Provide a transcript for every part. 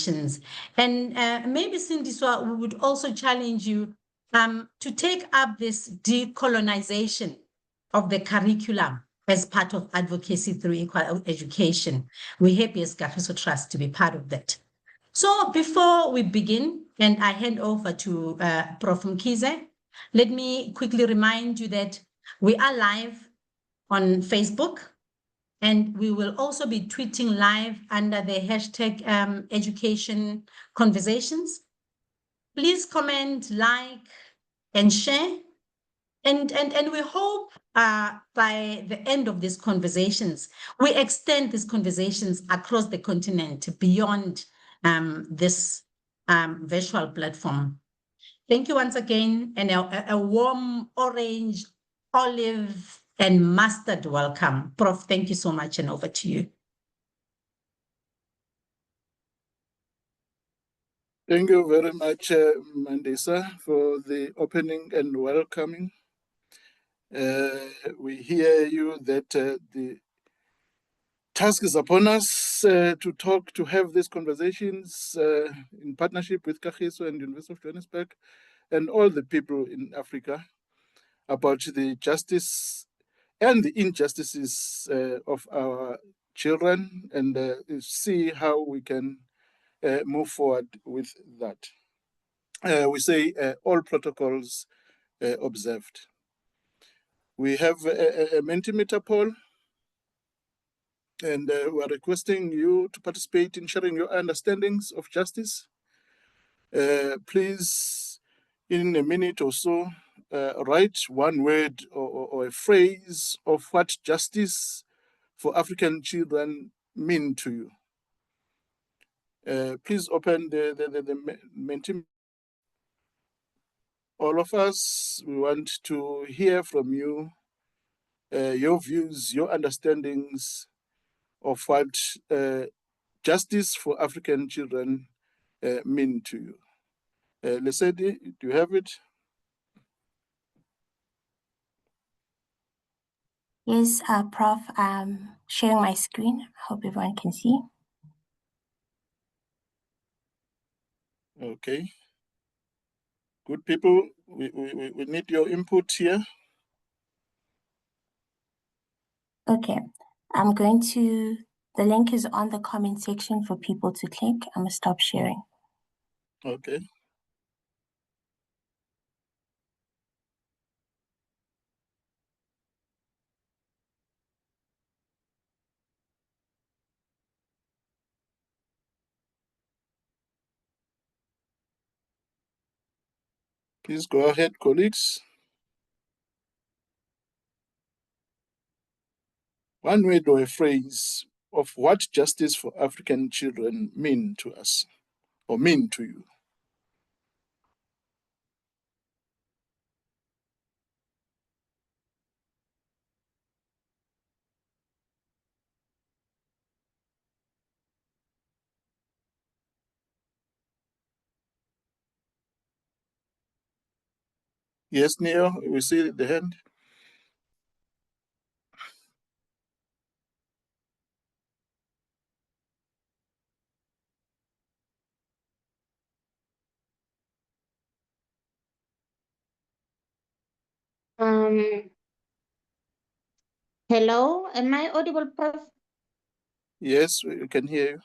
And maybe Sindiswa, we would also challenge you to take up this decolonization of the curriculum as part of advocacy through equal education. We're happy as Kagiso Trust to be part of that. So before we begin, and I hand over to Prof. Mkhize, let me quickly remind you that we are live on Facebook, and we will also be tweeting live under the hashtag education conversations. Please comment, like, and share. And we hope by the end of these conversations, we extend these conversations across the continent beyond this virtual platform. Thank you once again, and a warm orange, olive, and mustard welcome. Prof, thank you so much, and over to you. Thank you very much, Mandisa, for the opening and welcoming. We hear you that the task is upon us to have these conversations in partnership with Kagiso and University of Johannesburg and all the people in Africa about the justice and the injustices of our children, and see how we can move forward with that. We say all protocols observed. We have a Mentimeter poll, and we are requesting you to participate in sharing your understandings of justice. Please, in a minute or so, write one word or a phrase of what justice for African children mean to you. Please open the Mentimeter. All of us, we want to hear from you, your views, your understandings of what justice for African children mean to you. Lesedi, do you have it? Yes, Prof, I'm sharing my screen. I hope everyone can see. Okay. Good people, we need your input here. Okay, the link is on the comment section for people to click. I'm gonna stop sharing. Okay. Please go ahead, colleagues. One word or a phrase of what justice for African children mean to us, or mean to you. Yes, Neo, we see the hand. Hello, am I audible, Prof? Yes, we can hear you.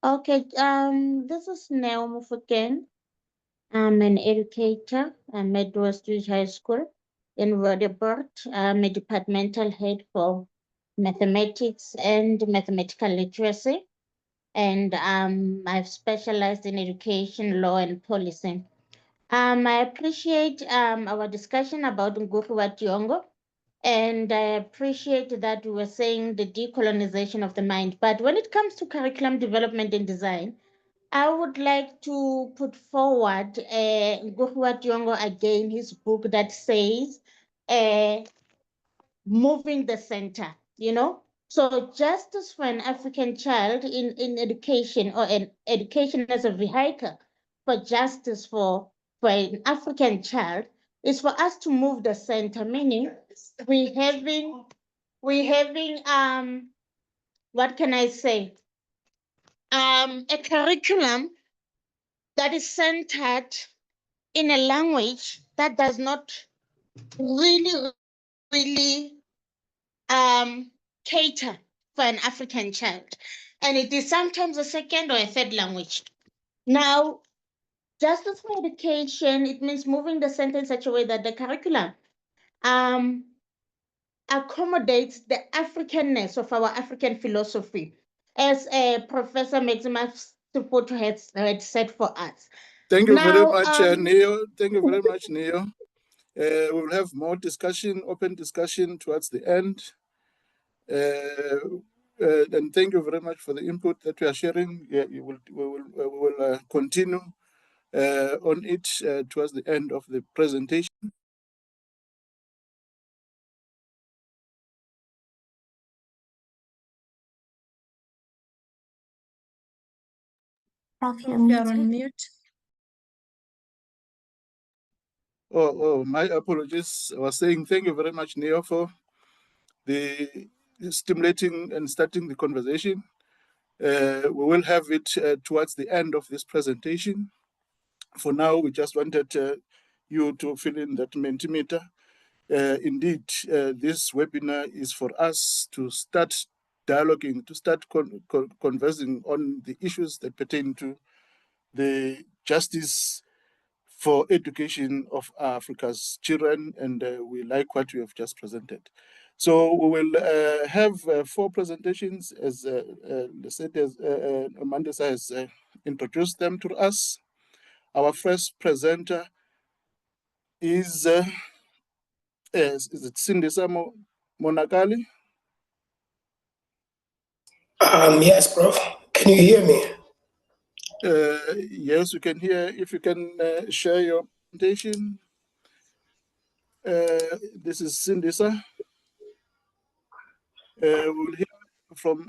Okay, this is Neo Mufokeng. I'm an educator. I'm at Westridge High School in Roodepoort. I'm a departmental head for mathematics and mathematical literacy. And I've specialized in education, law, and policy. I appreciate our discussion about Ngugi wa Thiong'o. And I appreciate that we were saying the decolonization of the mind. But when it comes to curriculum development and design, I would like to put forward Ngugi wa Thiong'o again, his book that says moving the center, you know? So justice for an African child in education, or an education as a vehicle for justice for an African child, is for us to move the center, meaning we having what can I say? a curriculum that is centered in a language that does not really cater for an African child. And it is sometimes a second or a third language. Now, justice for education, it means moving the center in such a way that the curriculum accommodates the Africanness of our African philosophy, as Professor Maximus Tuputo had said for us. Thank you very Now, much, Neo. Thank you very much, Neo. We'll have more discussion, open discussion towards the end. And thank you very much for the input that you are sharing. Yeah, we will continue on it towards the end of the presentation. Prof, you're You are muted. on mute. Oh, my apologies. I was saying thank you very much, Neo, for the stimulating and starting the conversation. We will have it towards the end of this presentation. For now, we just wanted you to fill in that Mentimeter. Indeed, this webinar is for us to start dialoguing, to start conversing on the issues that pertain to the justice for education of Africa's children, and we like what you have just presented. So we will have 4 presentations, as Mandisa has introduced them to us. Our first presenter is it Sindisa Monakali? Yes, Prof. Can you hear me? Yes, we can hear. If you can share your presentation. This is Sindisa. We'll hear from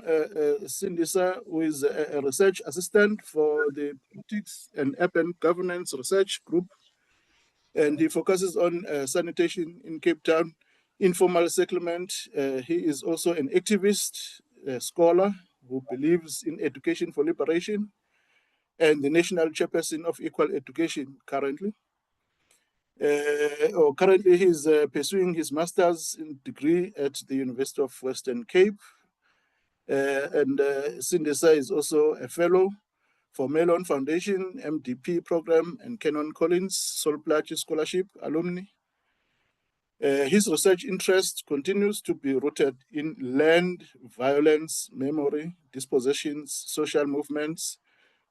Sindisa, who is a research assistant for the Politics and Urban Governance Research Group. And he focuses on sanitation in Cape Town, informal settlement. He is also an activist, a scholar who believes in education for liberation, and the national chairperson of Equal Education currently. Currently, he's pursuing his master's degree at the University of Western Cape. And Sindisa is also a fellow for Mellon Foundation, MDP program, and Kenyon Collins Sol Plaatje Scholarship alumni. His research interest continues to be rooted in land, violence, memory, dispossessions, social movements,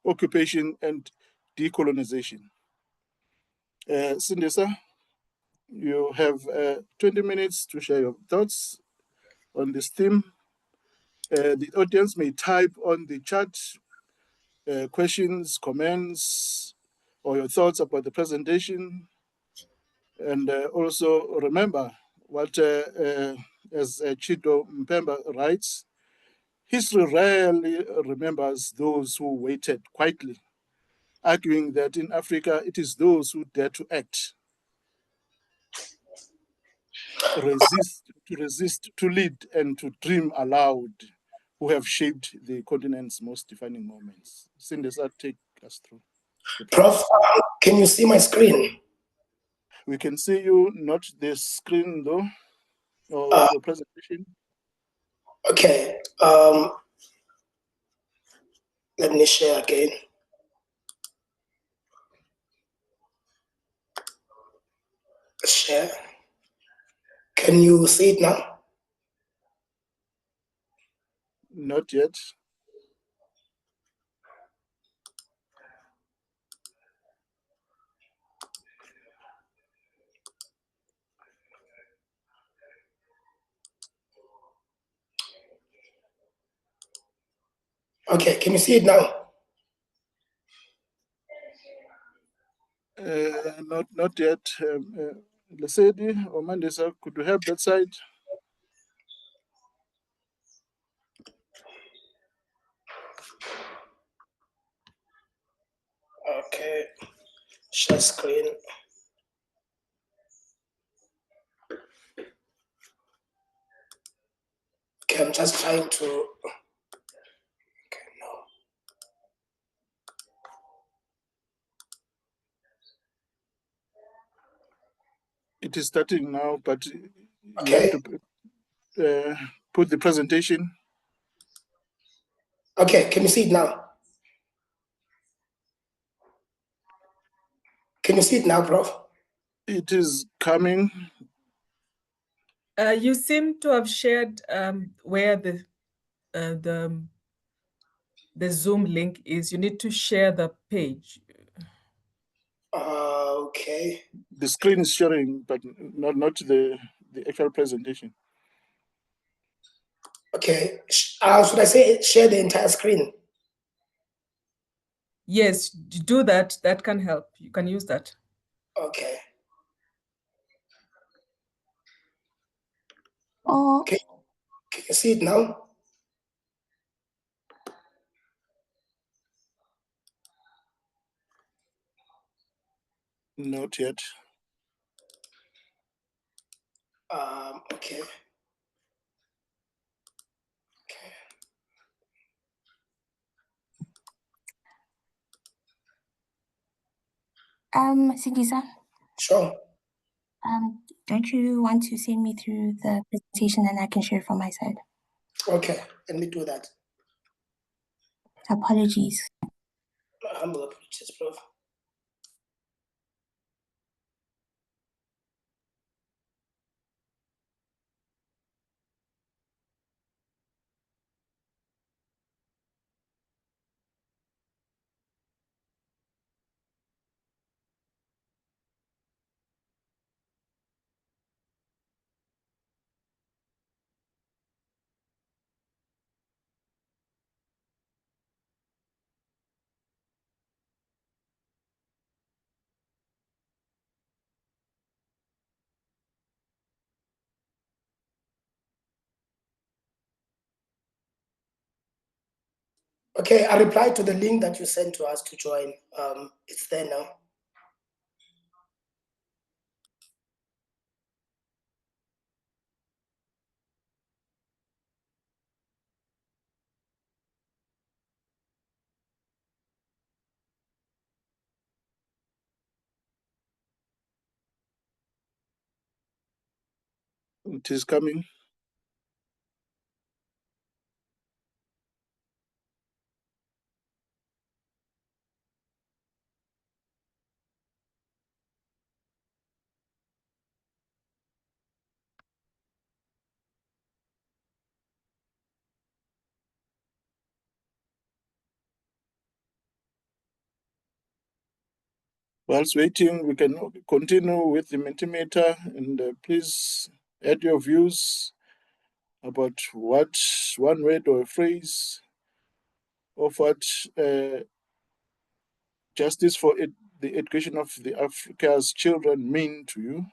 occupation, and decolonization. Sindisa, you have 20 minutes to share your thoughts on this theme. The audience may type on the chat questions, comments, or your thoughts about the presentation. And also remember what, as Chito Mpemba writes, history rarely remembers those who waited quietly, arguing that in Africa, it is those who dare to act, resist, to lead, and to dream aloud, who have shaped the continent's most defining moments. Sindisa, take us through. Prof, can you see my screen? We can see you, not the screen though, or your presentation. Okay. Let me share again. Share. Can you see it now? Not yet. Okay, can you see it now? Not yet. Lesedi or Mandisa, could you help that side? Okay. Share screen. Okay, I'm just trying to. Okay, no. It is starting now, but you Okay. have to put the presentation. Okay, can you see it now? Can you see it now, Prof? It is coming. You seem to have shared where the Zoom link is. You need to share the page. Okay. The screen is sharing, but not the actual presentation. Okay. Should I say share the entire screen? Yes, do that. That can help. You can use that. Okay. Oh, Can you see it now? Not yet. Okay. Okay. Singisa, Sure. don't you want to send me through the presentation and I can share it from my side? Okay. Let me do that. Apologies. Humble apologies, Prof. Okay, I replied to the link that you sent to us to join. It's there now. It is coming. Whilst waiting, we can continue with the Mentimeter, and please add your views about what one word or a phrase of what justice for the education of the Africa's children mean to you.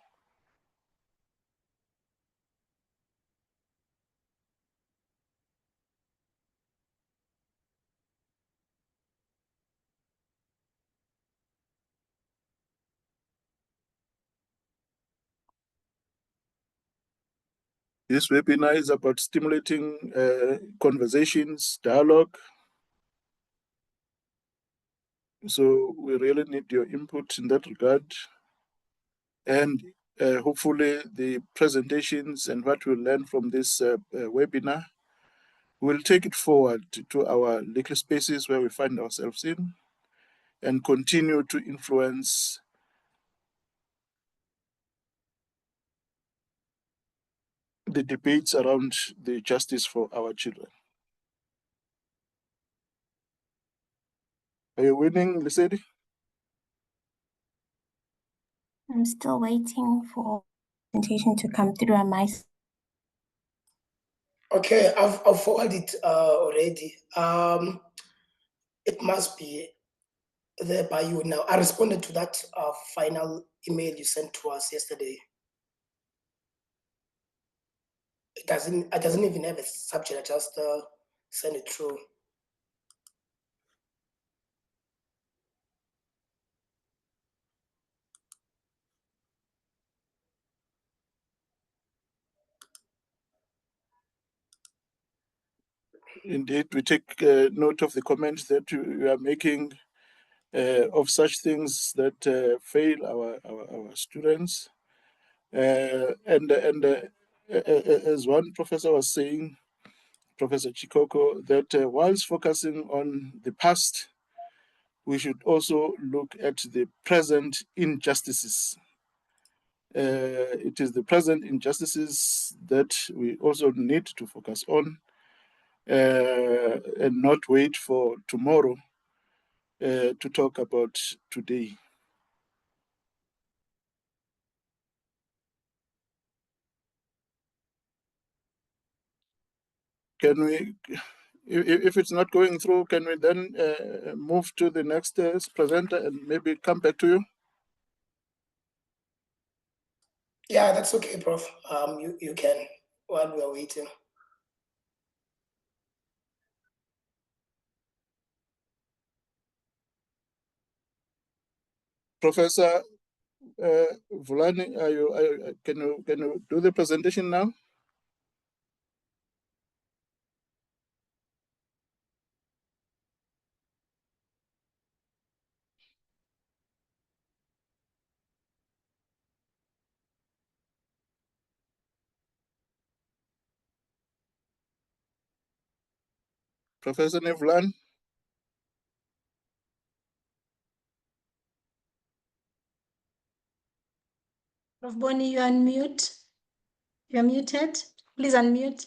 This webinar is about stimulating conversations, dialogue. So we really need your input in that regard. And hopefully the presentations and what we learn from this webinar, we'll take it forward to our legal spaces where we find ourselves in and continue to influence the debates around the justice for our children. Are you winning, Lesedi? I'm still waiting for presentation to come through on my side. Okay, I've forwarded it already. It must be there by you now. I responded to that final email you sent to us yesterday. It doesn't even have a subject. I just send it through. Indeed, we take note of the comments that you are making of such things that fail our students. As one professor was saying, Professor Chikoko, that whilst focusing on the past, we should also look at the present injustices. It is the present injustices that we also need to focus on and not wait for tomorrow to talk about today. Can we, if it's not going through, can we then move to the next presenter and maybe come back to you? Yeah, that's okay, Prof. You can while we are waiting. Professor Vulani, can you do the presentation now? Professor Nevlan? Prof. Bonnie, you are on mute. You are muted. Please unmute.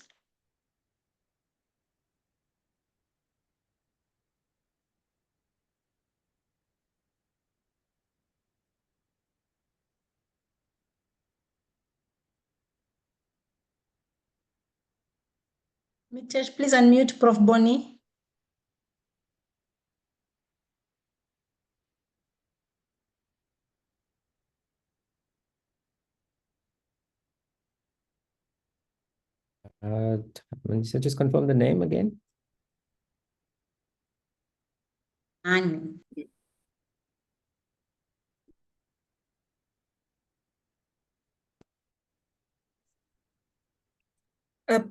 Mitesh, please unmute Prof. Bonnie. So just confirm the name again. Anne.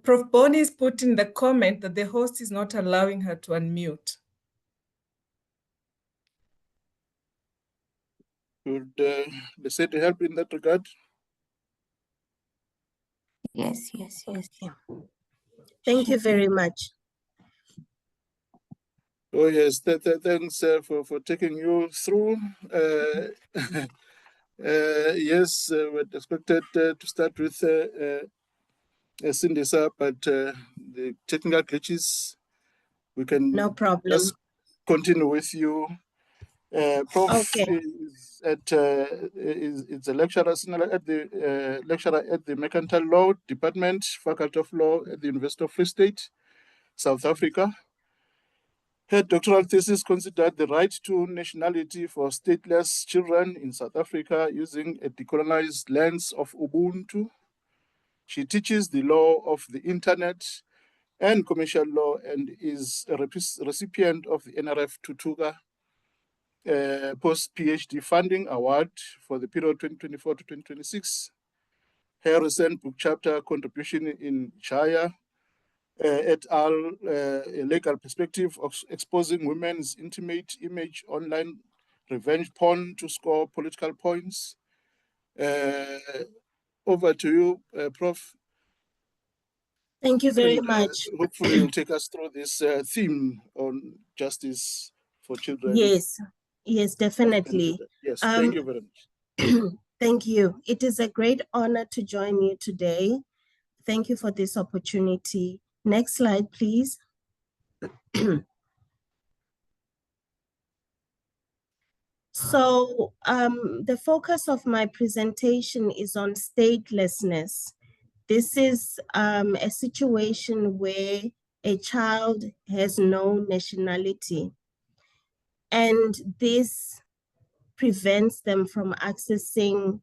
Prof. Bonnie is put in the comment that the host is not allowing her to unmute. Would they say to help in that regard? Yes. Thank you very much. Oh yes, thanks for taking you through. Yes, we're expected to start with Sindisa, but the technical glitches, we can No problem. just continue with you. Prof Okay. is a lecturer at the Mercantile Law Department, Faculty of Law at the University of Free State, South Africa. Her doctoral thesis considered the right to nationality for stateless children in South Africa using a decolonized lens of Ubuntu. She teaches the law of the internet and commercial law and is a recipient of the NRF Tutuka post-PhD funding award for the period 2024 to 2026. Her recent book chapter, Contribution in Jaya et al., a legal perspective of exposing women's intimate image online revenge porn to score political points. Over to you, Prof. Thank you very And, much. hopefully you'll take us through this theme on justice for children. Yes, definitely. Yes, thank you very much. Thank you. It is a great honor to join you today. Thank you for this opportunity. Next slide, please. So the focus of my presentation is on statelessness. This is a situation where a child has no nationality, and this prevents them from accessing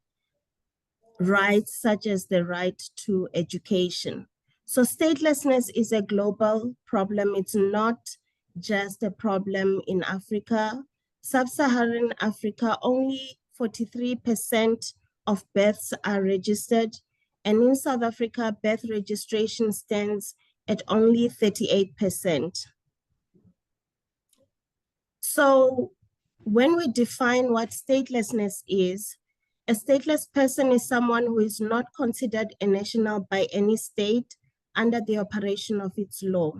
rights such as the right to education. So statelessness is a global problem. It's not just a problem in Africa. Sub-Saharan Africa, only 43% of births are registered. And in South Africa, birth registration stands at only 38%. So when we define what statelessness is, A stateless person is someone who is not considered a national by any state under the operation of its law.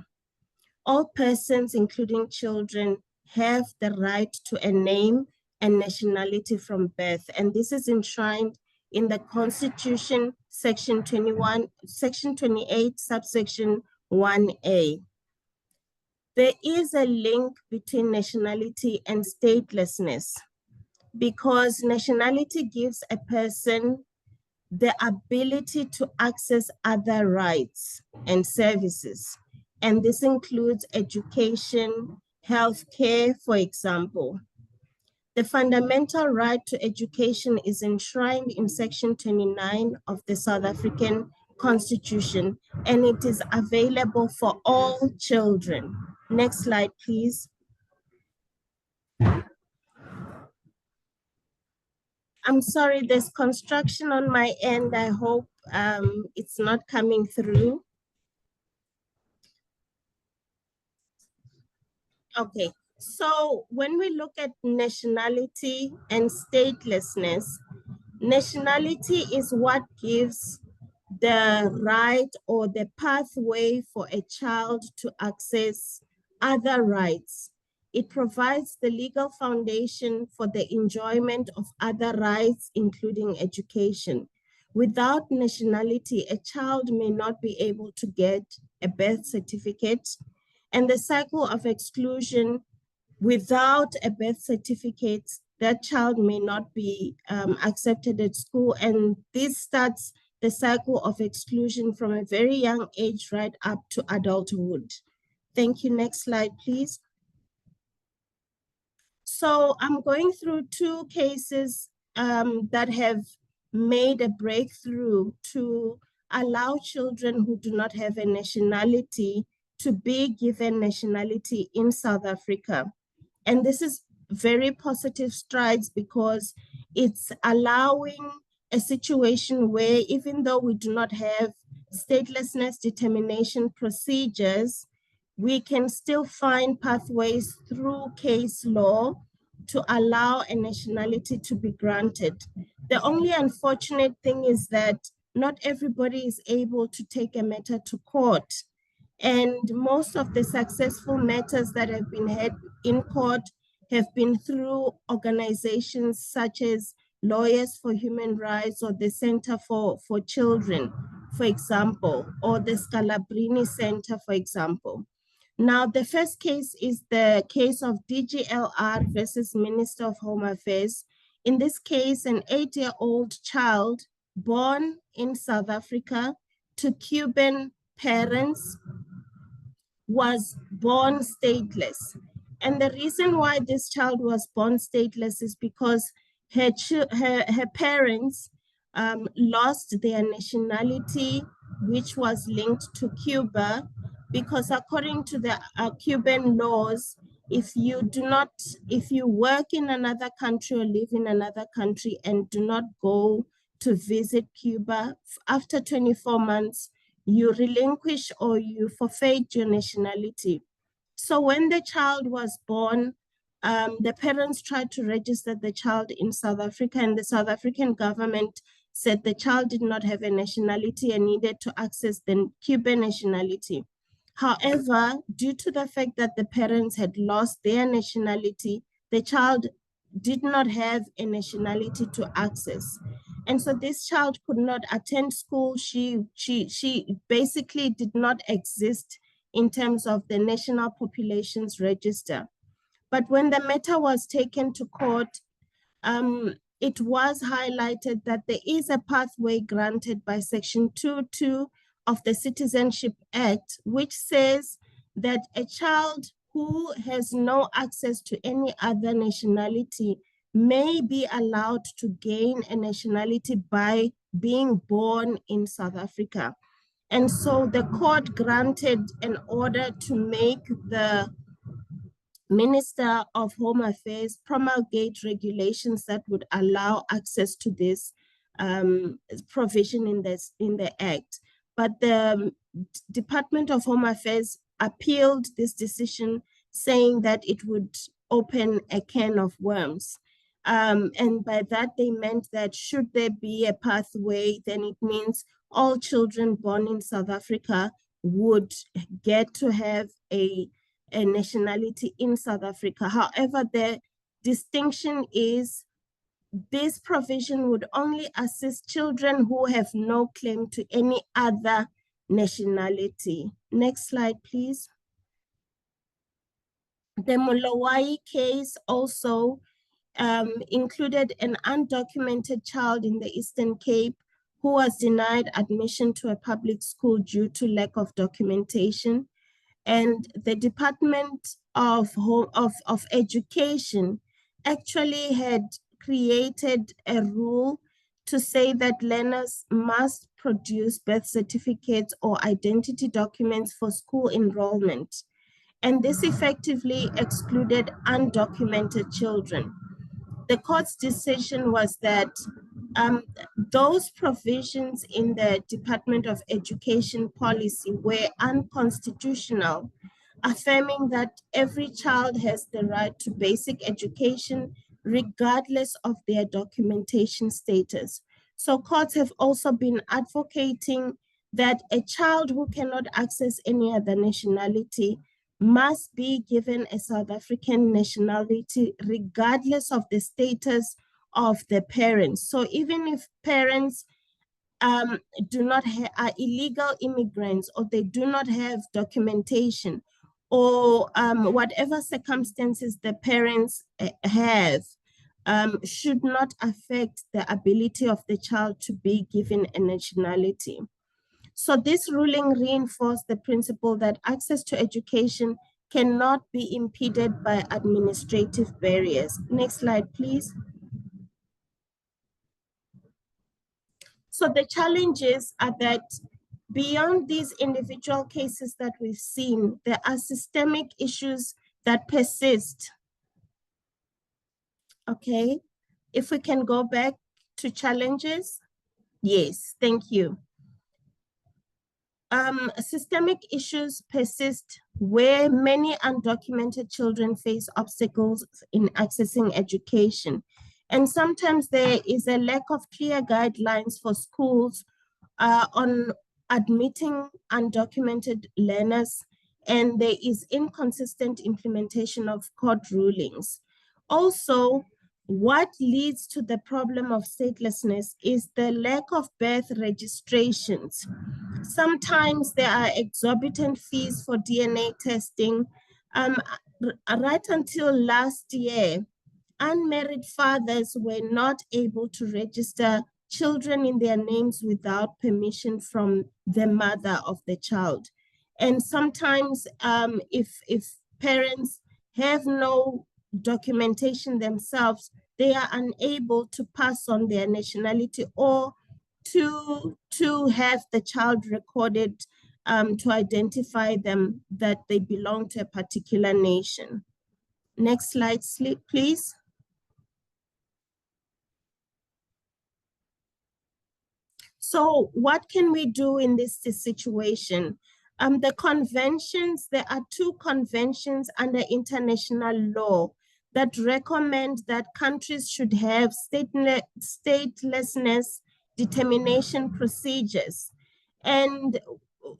All persons, including children, have the right to a name and nationality from birth, and this is enshrined in the Constitution, Section 21, Section 28, subsection 1A. There is a link between nationality and statelessness, because nationality gives a person the ability to access other rights and services. And this includes education, healthcare, for example. The fundamental right to education is enshrined in Section 29 of the South African Constitution, and it is available for all children. Next slide, please. I'm sorry, there's construction on my end. I hope it's not coming through. Okay, so when we look at nationality and statelessness, nationality is what gives the right or the pathway for a child to access other rights. It provides the legal foundation for the enjoyment of other rights, including education. Without nationality, a child may not be able to get a birth certificate, and the cycle of exclusion without a birth certificate, that child may not be accepted at school, and this starts the cycle of exclusion from a very young age right up to adulthood. Thank you. Next slide, please. So I'm going through two cases that have made a breakthrough to allow children who do not have a nationality to be given nationality in South Africa. And this is very positive strides because it's allowing a situation where even though we do not have statelessness determination procedures, we can still find pathways through case law to allow a nationality to be granted. The only unfortunate thing is that not everybody is able to take a matter to court. And most of the successful matters that have been had in court have been through organizations such as Lawyers for Human Rights or the Center for Children, for example, or the Scalabrini Center, for example. Now, the first case is the case of DGLR versus Minister of Home Affairs. In this case, an 8-year-old child born in South Africa to Cuban parents was born stateless. And the reason why this child was born stateless is because her parents lost their nationality, which was linked to Cuba, because according to the Cuban laws, if you work in another country or live in another country and do not go to visit Cuba, after 24 months, you relinquish or you forfeit your nationality. So when the child was born, the parents tried to register the child in South Africa, and the South African government said the child did not have a nationality and needed to access the Cuban nationality. However, due to the fact that the parents had lost their nationality, the child did not have a nationality to access. And so this child could not attend school. She basically did not exist in terms of the National Populations Register. But when the matter was taken to court, it was highlighted that there is a pathway granted by Section 2.2 of the Citizenship Act, which says that a child who has no access to any other nationality may be allowed to gain a nationality by being born in South Africa. And so the court granted an order to make the Minister of Home Affairs promulgate regulations that would allow access to this provision in the Act. But the Department of Home Affairs appealed this decision, saying that it would open a can of worms. And by that, they meant that should there be a pathway, then it means all children born in South Africa would get to have a nationality in South Africa. However, the distinction is this provision would only assist children who have no claim to any other nationality. Next slide, please. The Mulawai case also included an undocumented child in the Eastern Cape who was denied admission to a public school due to lack of documentation. And the Department of Education actually had created a rule to say that learners must produce birth certificates or identity documents for school enrollment. And this effectively excluded undocumented children. The court's decision was that those provisions in the Department of Education policy were unconstitutional, affirming that every child has the right to basic education regardless of their documentation status. So courts have also been advocating that a child who cannot access any other nationality must be given a South African nationality regardless of the status of the parents. So even if parents are illegal immigrants or they do not have documentation or whatever circumstances the parents have, should not affect the ability of the child to be given a nationality. So this ruling reinforced the principle that access to education cannot be impeded by administrative barriers. Next slide, please. So the challenges are that beyond these individual cases that we've seen, there are systemic issues that persist. Okay, if we can go back to challenges. Yes, thank you. Systemic issues persist where many undocumented children face obstacles in accessing education. And sometimes there is a lack of clear guidelines for schools on admitting undocumented learners, and there is inconsistent implementation of court rulings. Also, what leads to the problem of statelessness is the lack of birth registrations. Sometimes there are exorbitant fees for DNA testing. Right until last year, unmarried fathers were not able to register children in their names without permission from the mother of the child. And sometimes if parents have no documentation themselves, they are unable to pass on their nationality or to have the child recorded to identify them that they belong to a particular nation. Next slide, please. So what can we do in this situation? The conventions, there are 2 conventions under international law that recommend that countries should have statelessness determination procedures. And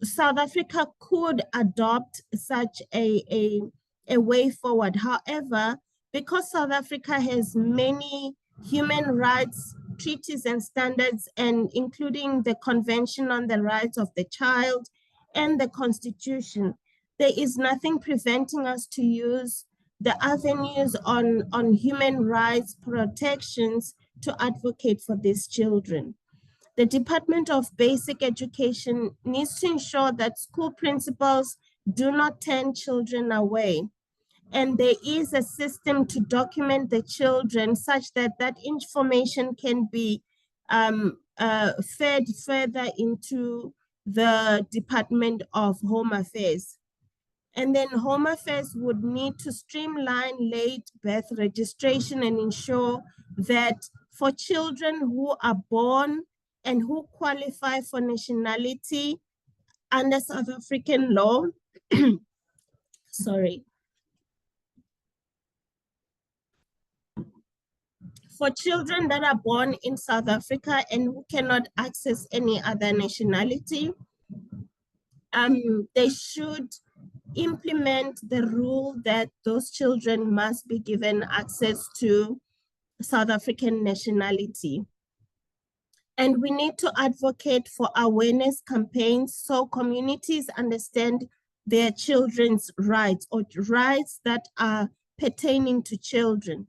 South Africa could adopt such a way forward. However, because South Africa has many human rights treaties and standards, and including the Convention on the Rights of the Child and the Constitution, there is nothing preventing us to use the avenues on human rights protections to advocate for these children. The Department of Basic Education needs to ensure that school principals do not turn children away. And there is a system to document the children such that that information can be fed further into the Department of Home Affairs. And then Home Affairs would need to streamline late birth registration and ensure that for children who are born and who qualify for nationality under South African law, sorry. for children that are born in South Africa and who cannot access any other nationality, they should implement the rule that those children must be given access to South African nationality. And we need to advocate for awareness campaigns so communities understand their children's rights or rights that are pertaining to children.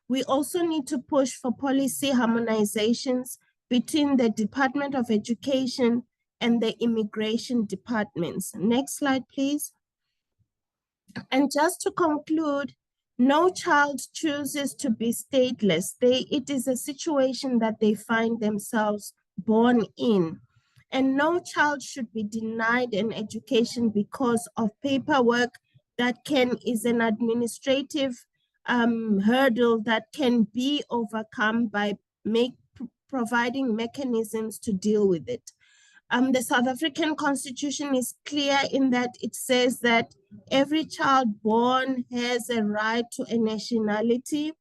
We also need to push for policy harmonizations between the Department of Education and the immigration departments. Next slide, please. And just to conclude, no child chooses to be stateless. It is a situation that they find themselves born in. And no child should be denied an education because of paperwork that is an administrative hurdle that can be overcome by providing mechanisms to deal with it. The South African Constitution is clear in that it says that every child born has a right to a nationality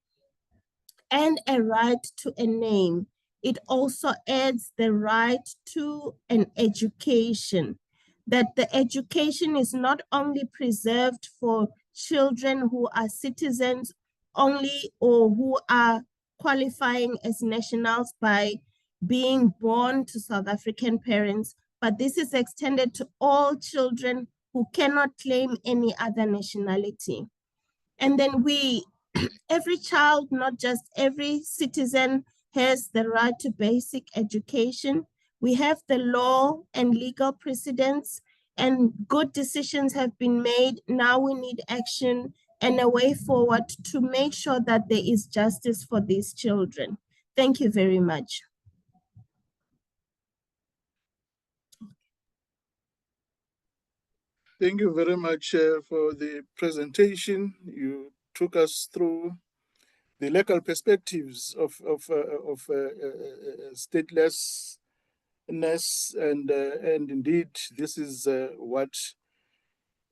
and a right to a name. It also adds the right to an education, that the education is not only preserved for children who are citizens only or who are qualifying as nationals by being born to South African parents, but this is extended to all children who cannot claim any other nationality. And then every child, not just every citizen, has the right to basic education. We have the law and legal precedents, and good decisions have been made. Now we need action and a way forward to make sure that there is justice for these children. Thank you very much. Thank you very much for the presentation. You took us through the legal perspectives of statelessness, and indeed this is what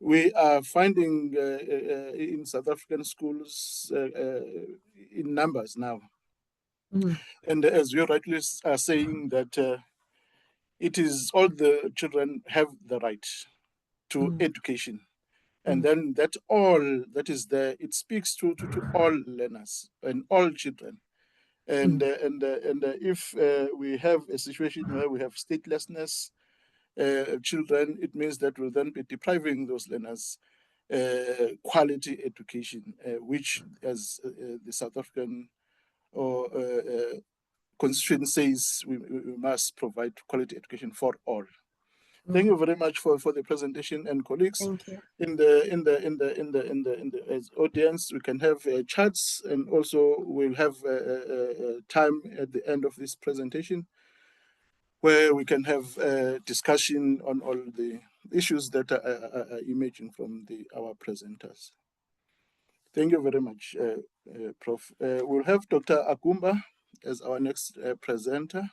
we are finding in South African schools in numbers now. And as you rightly are saying, that it is all the children have the right to education. And then that all that is there, it speaks to all learners and all children. And if we have a situation where we have statelessness children, it means that we'll then be depriving those learners quality education, which, as the South African Constitution says, we must provide quality education for all. Thank you very much for the presentation, and colleagues. Thank you. In the as audience, we can have chats, and also we'll have time at the end of this presentation where we can have a discussion on all the issues that are emerging from our presenters. Thank you very much, Prof. We'll have Dr. Akumba as our next presenter.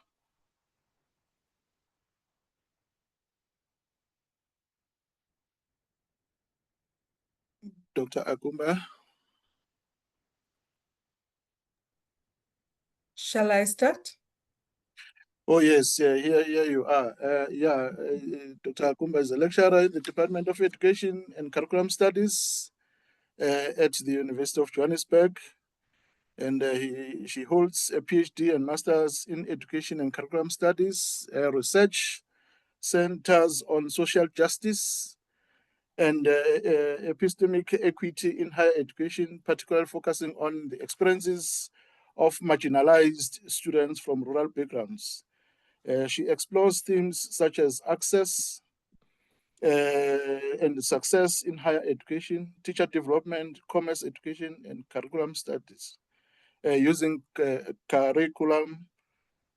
Dr. Akumba. Shall I start? Oh, yes, here you are. Dr. Akumba is a lecturer in the Department of Education and Curriculum Studies at the University of Johannesburg. And she holds a PhD and Master's in Education and Curriculum Studies, research centers on social justice and epistemic equity in higher education, particularly focusing on the experiences of marginalized students from rural backgrounds. She explores themes such as access and success in higher education, teacher development, commerce education, and curriculum studies, using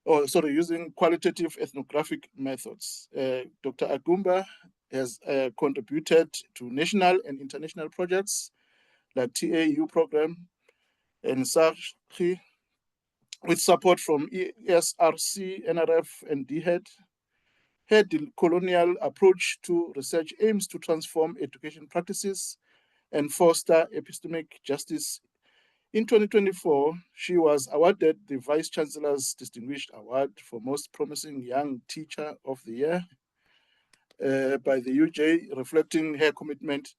using qualitative ethnographic methods. Dr. Akumba has contributed to national and international projects like TAU program and SARHI, with support from ESRC, NRF, and DHED. Her colonial approach to research aims to transform education practices and foster epistemic justice In 2024, she was awarded the Vice Chancellor's Distinguished Award for Most Promising Young Teacher of the Year by the UJ, reflecting her commitment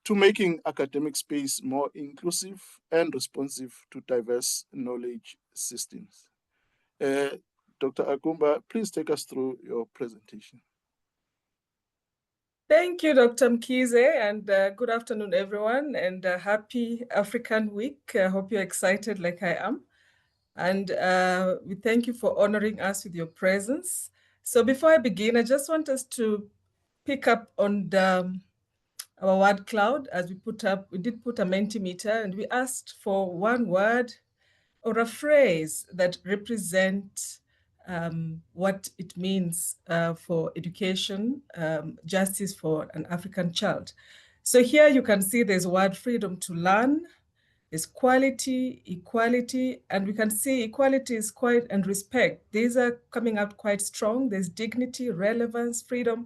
to making academic space more inclusive and responsive to diverse knowledge systems. Dr. Agumba, please take us through your presentation. Thank you, Dr. Mkhize, and good afternoon, everyone, and happy African Week. I hope you're excited like I am. And we thank you for honoring us with your presence. So before I begin, I just want us to pick up on our word cloud. As we did put a Mentimeter, and we asked for one word or a phrase that represent what it means for education, justice for an African child. So here you can see there's word freedom to learn, there's quality, equality, and we can see equality is quite, and respect. These are coming out quite strong. There's dignity, relevance, freedom.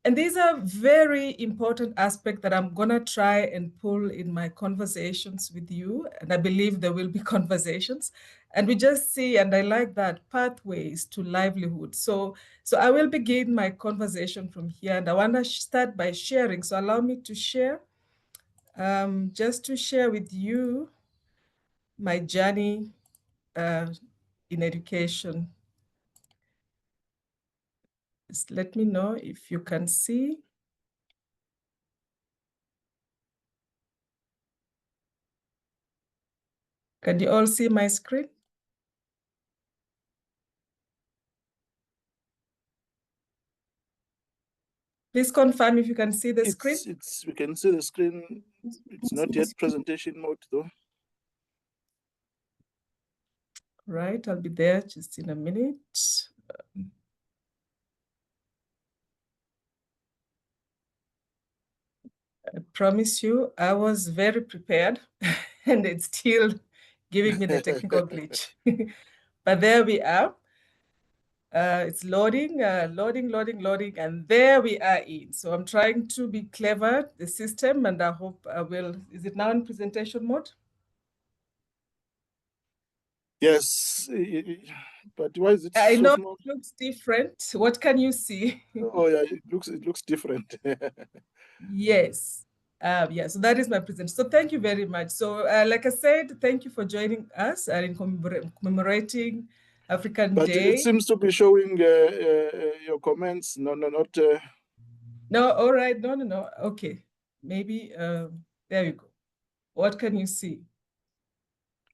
And these are very important aspects that I'm gonna try and pull in my conversations with you. And I believe there will be conversations. And we just see, and I like that, pathways to livelihood. So I will begin my conversation from here. And I wanna start by sharing. So allow me to share, just to share with you my journey in education. Just let me know if you can see. Can you all see my screen? Please confirm if you can see the screen. We can see the screen. It's not yet presentation mode though. Right, I'll be there just in a minute. I promise you, I was very prepared and it's still giving me the technical glitch. But there we are. It's loading, loading, and there we are in. So I'm trying to be clever, the system, and I hope I will. Is it now in presentation mode? Yes, but why is it I so know small? it looks different. What can you see? Oh yeah, it looks different. Yes. Yeah, so that is my presentation. So thank you very much. So like I said, thank you for joining us in commemorating African But Day. it seems to be showing your comments. No, not. No, all right. No. Okay. Maybe, there you go. What can you see?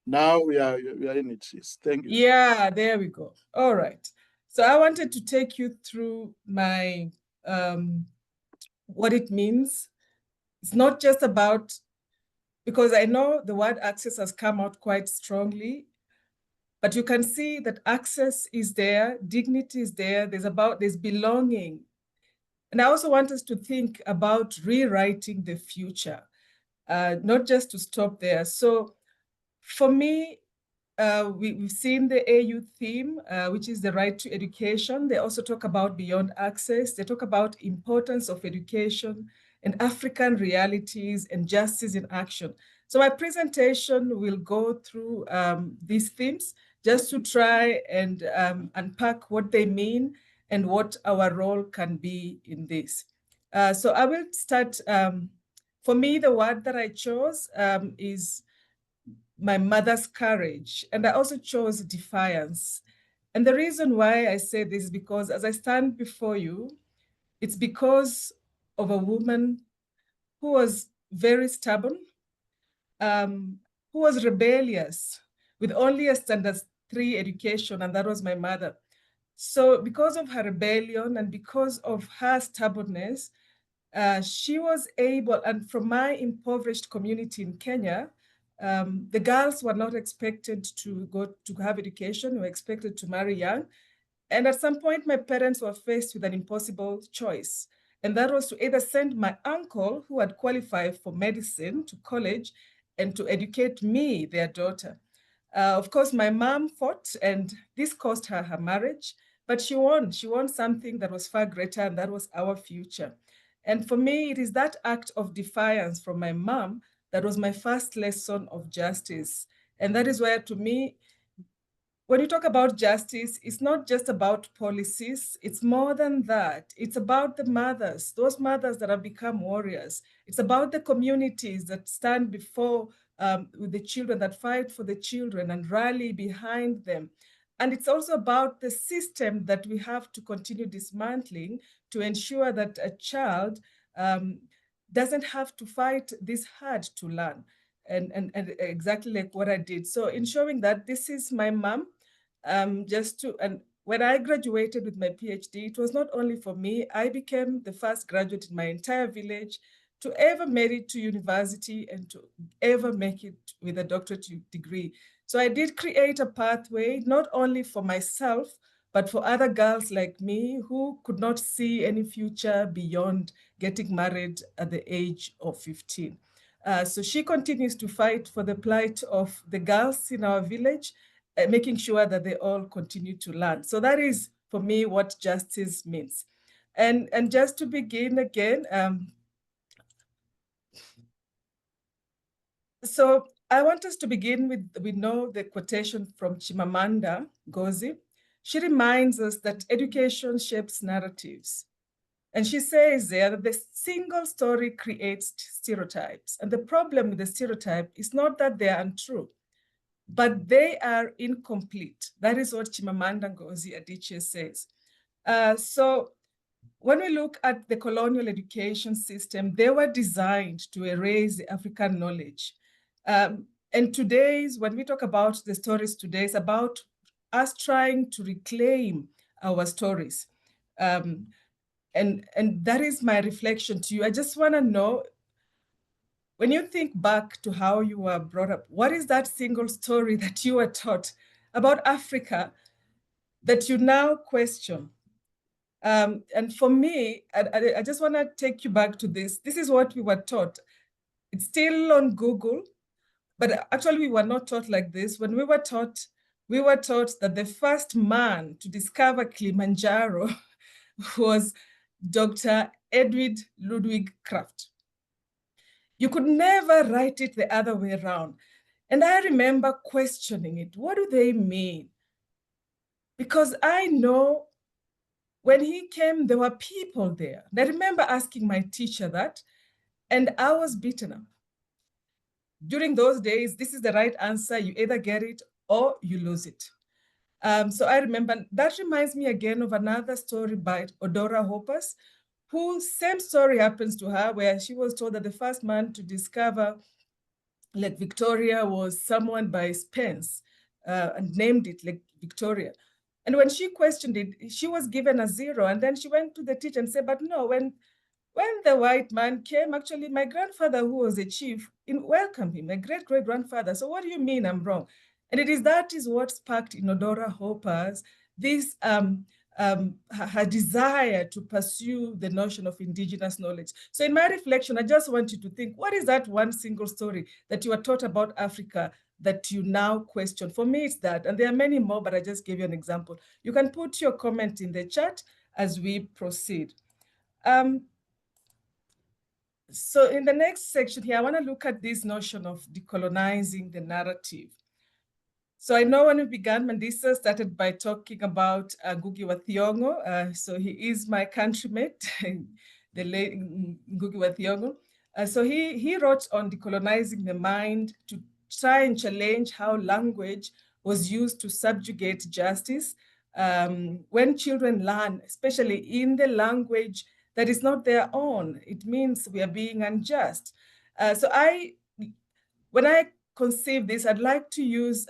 Now we are in it. Yes, thank you. Yeah, there we go. All right. So I wanted to take you through my, what it means. It's not just about, because I know the word access has come out quite strongly, but you can see that access is there, dignity is there, there's belonging. And I also want us to think about rewriting the future, not just to stop there. So for me, we've seen the AU theme, which is the right to education. They also talk about beyond access. They talk about importance of education and African realities and justice in action. So my presentation will go through these themes just to try and unpack what they mean and what our role can be in this. So I will start, for me, the word that I chose is my mother's courage. And I also chose defiance. And the reason why I say this is because as I stand before you, it's because of a woman who was very stubborn, who was rebellious with only a standard 3 education, and that was my mother. So because of her rebellion and because of her stubbornness, she was able, and from my impoverished community in Kenya, the girls were not expected to go to have education, were expected to marry young. And at some point, my parents were faced with an impossible choice. And that was to either send my uncle, who had qualified for medicine, to college and to educate me, their daughter. Of course, my mom fought, and this cost her her marriage, but she won. She won something that was far greater, and that was our future. And for me, it is that act of defiance from my mom that was my first lesson of justice. And that is where, to me, when you talk about justice, it's not just about policies, it's more than that. It's about the mothers, those mothers that have become warriors. It's about the communities that stand before with the children, that fight for the children and rally behind them. And it's also about the system that we have to continue dismantling to ensure that a child doesn't have to fight this hard to learn. And exactly like what I did. So in showing that this is my mom, and when I graduated with my PhD, it was not only for me, I became the first graduate in my entire village to ever make it to university and to ever make it with a doctorate degree. So I did create a pathway, not only for myself, but for other girls like me who could not see any future beyond getting married at the age of 15. So she continues to fight for the plight of the girls in our village, making sure that they all continue to learn. So that is, for me, what justice means. And just to begin again, so I want us to begin with, we know the quotation from Chimamanda Ngozi. She reminds us that education shapes narratives. And she says there that the single story creates stereotypes. And the problem with the stereotype is not that they are untrue, but they are incomplete. That is what Chimamanda Ngozi Adichie says. So when we look at the colonial education system, they were designed to erase the African knowledge. And today's, when we talk about the stories today, it's about us trying to reclaim our stories. And that is my reflection to you. I just want to know, when you think back to how you were brought up, what is that single story that you were taught about Africa that you now question? And for me, I just want to take you back to this. This is what we were taught. It's still on Google, but actually we were not taught like this. When we were taught that the first man to discover Kilimanjaro was Dr. Edward Ludwig Kraft. You could never write it the other way around. And I remember questioning it. What do they mean? Because I know when he came, there were people there. And I remember asking my teacher that, and I was beaten up. During those days, this is the right answer. You either get it or you lose it. So I remember, that reminds me again of another story by Odora Hopers, whose same story happens to her, where she was told that the first man to discover Lake Victoria was someone by Spence, and named it Lake Victoria. And when she questioned it, she was given a 0. And then she went to the teacher and said, but no, when the white man came, actually my grandfather, who was a chief, welcomed him, my great-great-grandfather. So what do you mean I'm wrong? And that is what sparked in Odora Hopers this her desire to pursue the notion of indigenous knowledge. So in my reflection, I just want you to think, what is that one single story that you are taught about Africa that you now question? For me, it's that, and there are many more, but I just gave you an example. You can put your comment in the chat as we proceed. So in the next section here, I want to look at this notion of decolonizing the narrative. So I know when we began, Mandisa started by talking about Ngugi wa Thiong'o. So he is my countrymate, the late Ngugi wa Thiong'o. So he wrote on decolonizing the mind to try and challenge how language was used to subjugate justice. When children learn, especially in the language that is not their own, it means we are being unjust. So when I conceive this, I'd like to use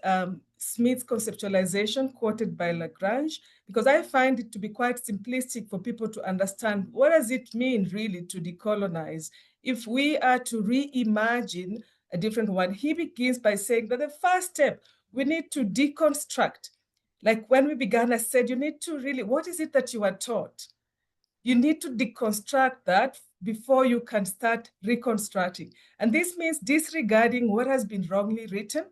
Smith's conceptualization quoted by Lagrange, because I find it to be quite simplistic for people to understand what does it mean really to decolonize. If we are to reimagine a different one, he begins by saying that the first step, we need to deconstruct. Like when we began, I said, you need to really, what is it that you are taught? You need to deconstruct that before you can start reconstructing. And this means disregarding what has been wrongly written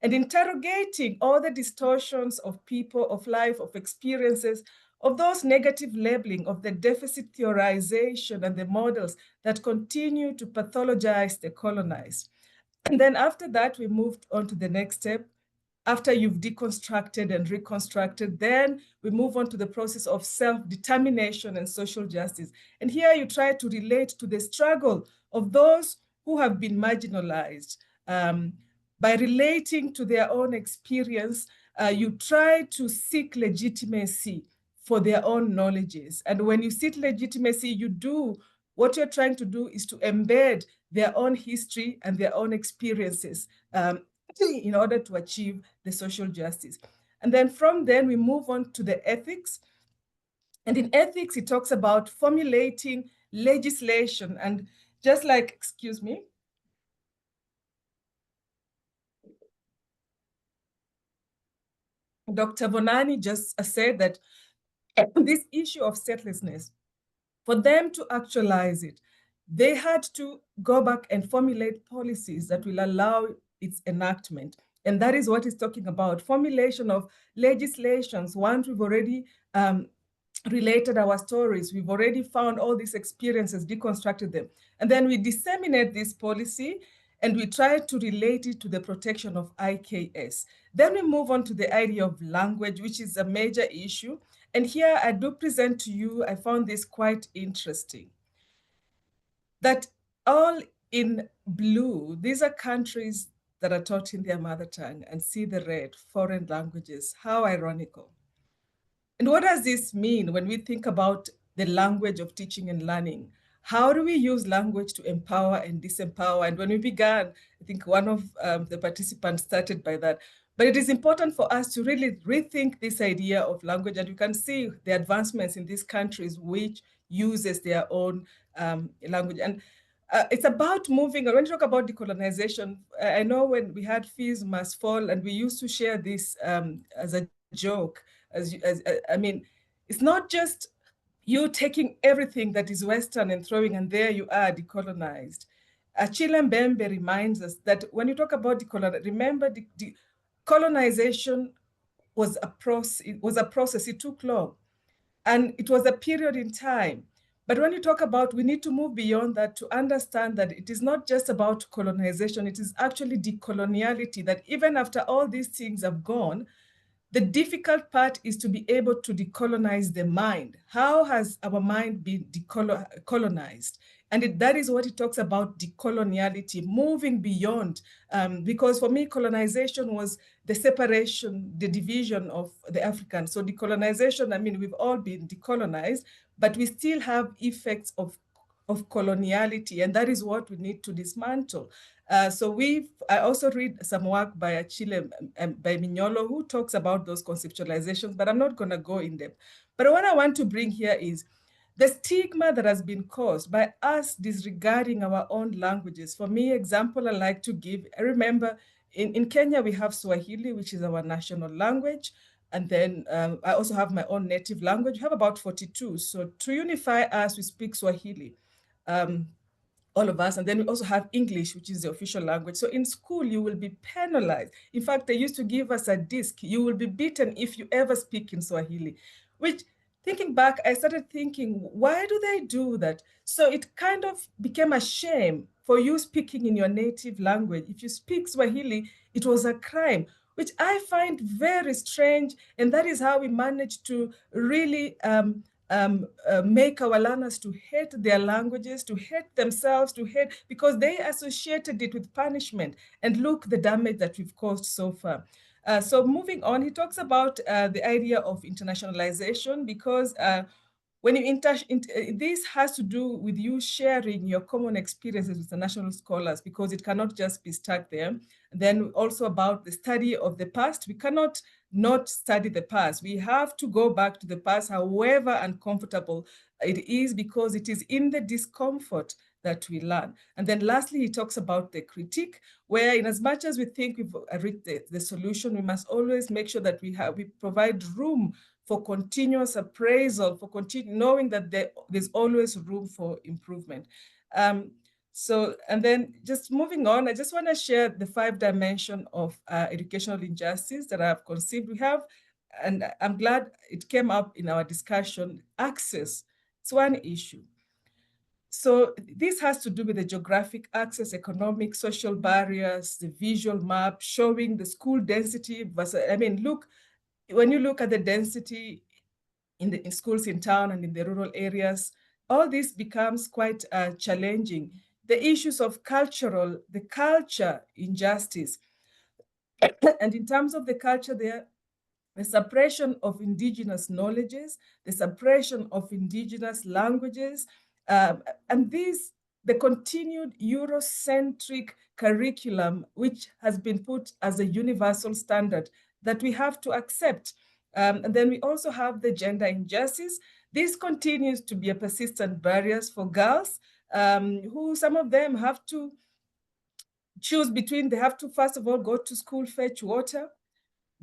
and interrogating all the distortions of people, of life, of experiences, of those negative labeling, of the deficit theorization and the models that continue to pathologize the colonized. And then after that, we moved on to the next step. After you've deconstructed and reconstructed, then we move on to the process of self-determination and social justice. And here you try to relate to the struggle of those who have been marginalized. By relating to their own experience, you try to seek legitimacy for their own knowledges. And when you seek legitimacy, what you're trying to do is to embed their own history and their own experiences in order to achieve the social justice. And then from then we move on to the ethics. And in ethics, it talks about formulating legislation. And just like, excuse me, Dr. Bonani just said that this issue of statelessness, for them to actualize it, they had to go back and formulate policies that will allow its enactment. And that is what he's talking about, formulation of legislations. Once we've already related our stories, we've already found all these experiences, deconstructed them. And then we disseminate this policy and we try to relate it to the protection of IKS. Then we move on to the idea of language, which is a major issue. And here I do present to you, I found this quite interesting, that all in blue, these are countries that are taught in their mother tongue, and see the red, foreign languages. How ironical. And what does this mean when we think about the language of teaching and learning? How do we use language to empower and disempower? And when we began, I think one of the participants started by that. But it is important for us to really rethink this idea of language. And you can see the advancements in these countries which uses their own language. And it's about moving. When you talk about decolonization, I know when we had Fees Must Fall, and we used to share this as a joke. I mean, it's not just you taking everything that is Western and throwing, and there you are decolonized. Achille Mbembe reminds us that when you talk about decolonization, remember colonization was a process. It took long, and it was a period in time. But when you talk about, we need to move beyond that to understand that it is not just about colonization, it is actually decoloniality, that even after all these things have gone, the difficult part is to be able to decolonize the mind. How has our mind been colonized? And that is what it talks about, decoloniality, moving beyond. Because for me, colonization was the separation, the division of the African. So decolonization, I mean, we've all been decolonized, but we still have effects of coloniality, and that is what we need to dismantle. I also read some work by Achille, by Mignolo, who talks about those conceptualizations, but I'm not going to go in depth. But what I want to bring here is the stigma that has been caused by us disregarding our own languages. For me, example I like to give, I remember in Kenya, we have Swahili, which is our national language. And then I also have my own native language. We have about 42. So to unify us, we speak Swahili. All of us. And then we also have English, which is the official language. So in school, you will be penalized. In fact, they used to give us a disc. You will be beaten if you ever speak in Swahili, which, thinking back, I started thinking, why do they do that? So it kind of became a shame for you speaking in your native language. If you speak Swahili, it was a crime, which I find very strange. And that is how we managed to really make our learners to hate their languages, to hate themselves, because they associated it with punishment. And look, the damage that we've caused so far. So moving on, he talks about the idea of internationalization, because when you this has to do with you sharing your common experiences with international scholars, because it cannot just be stuck there. Then also about the study of the past. We cannot not study the past. We have to go back to the past, however uncomfortable it is, because it is in the discomfort that we learn. And then lastly, he talks about the critique, where in as much as we think we've reached the solution, we must always make sure that we provide room for continuous appraisal, for knowing that there's always room for improvement. And then just moving on, I just want to share the 5 dimensions of educational injustice that I've conceived. We have, and I'm glad it came up in our discussion, access. It's one issue. So this has to do with the geographic access, economic, social barriers, the visual map showing the school density versus, I mean, look, when you look at the density in schools in town and in the rural areas, all this becomes quite challenging. The issues of the culture injustice. And in terms of the culture there, the suppression of indigenous knowledges, the suppression of indigenous languages, and the continued Eurocentric curriculum, which has been put as a universal standard that we have to accept. And then we also have the gender injustice. This continues to be a persistent barrier for girls, who some of them have to choose between, they have to first of all go to school, fetch water,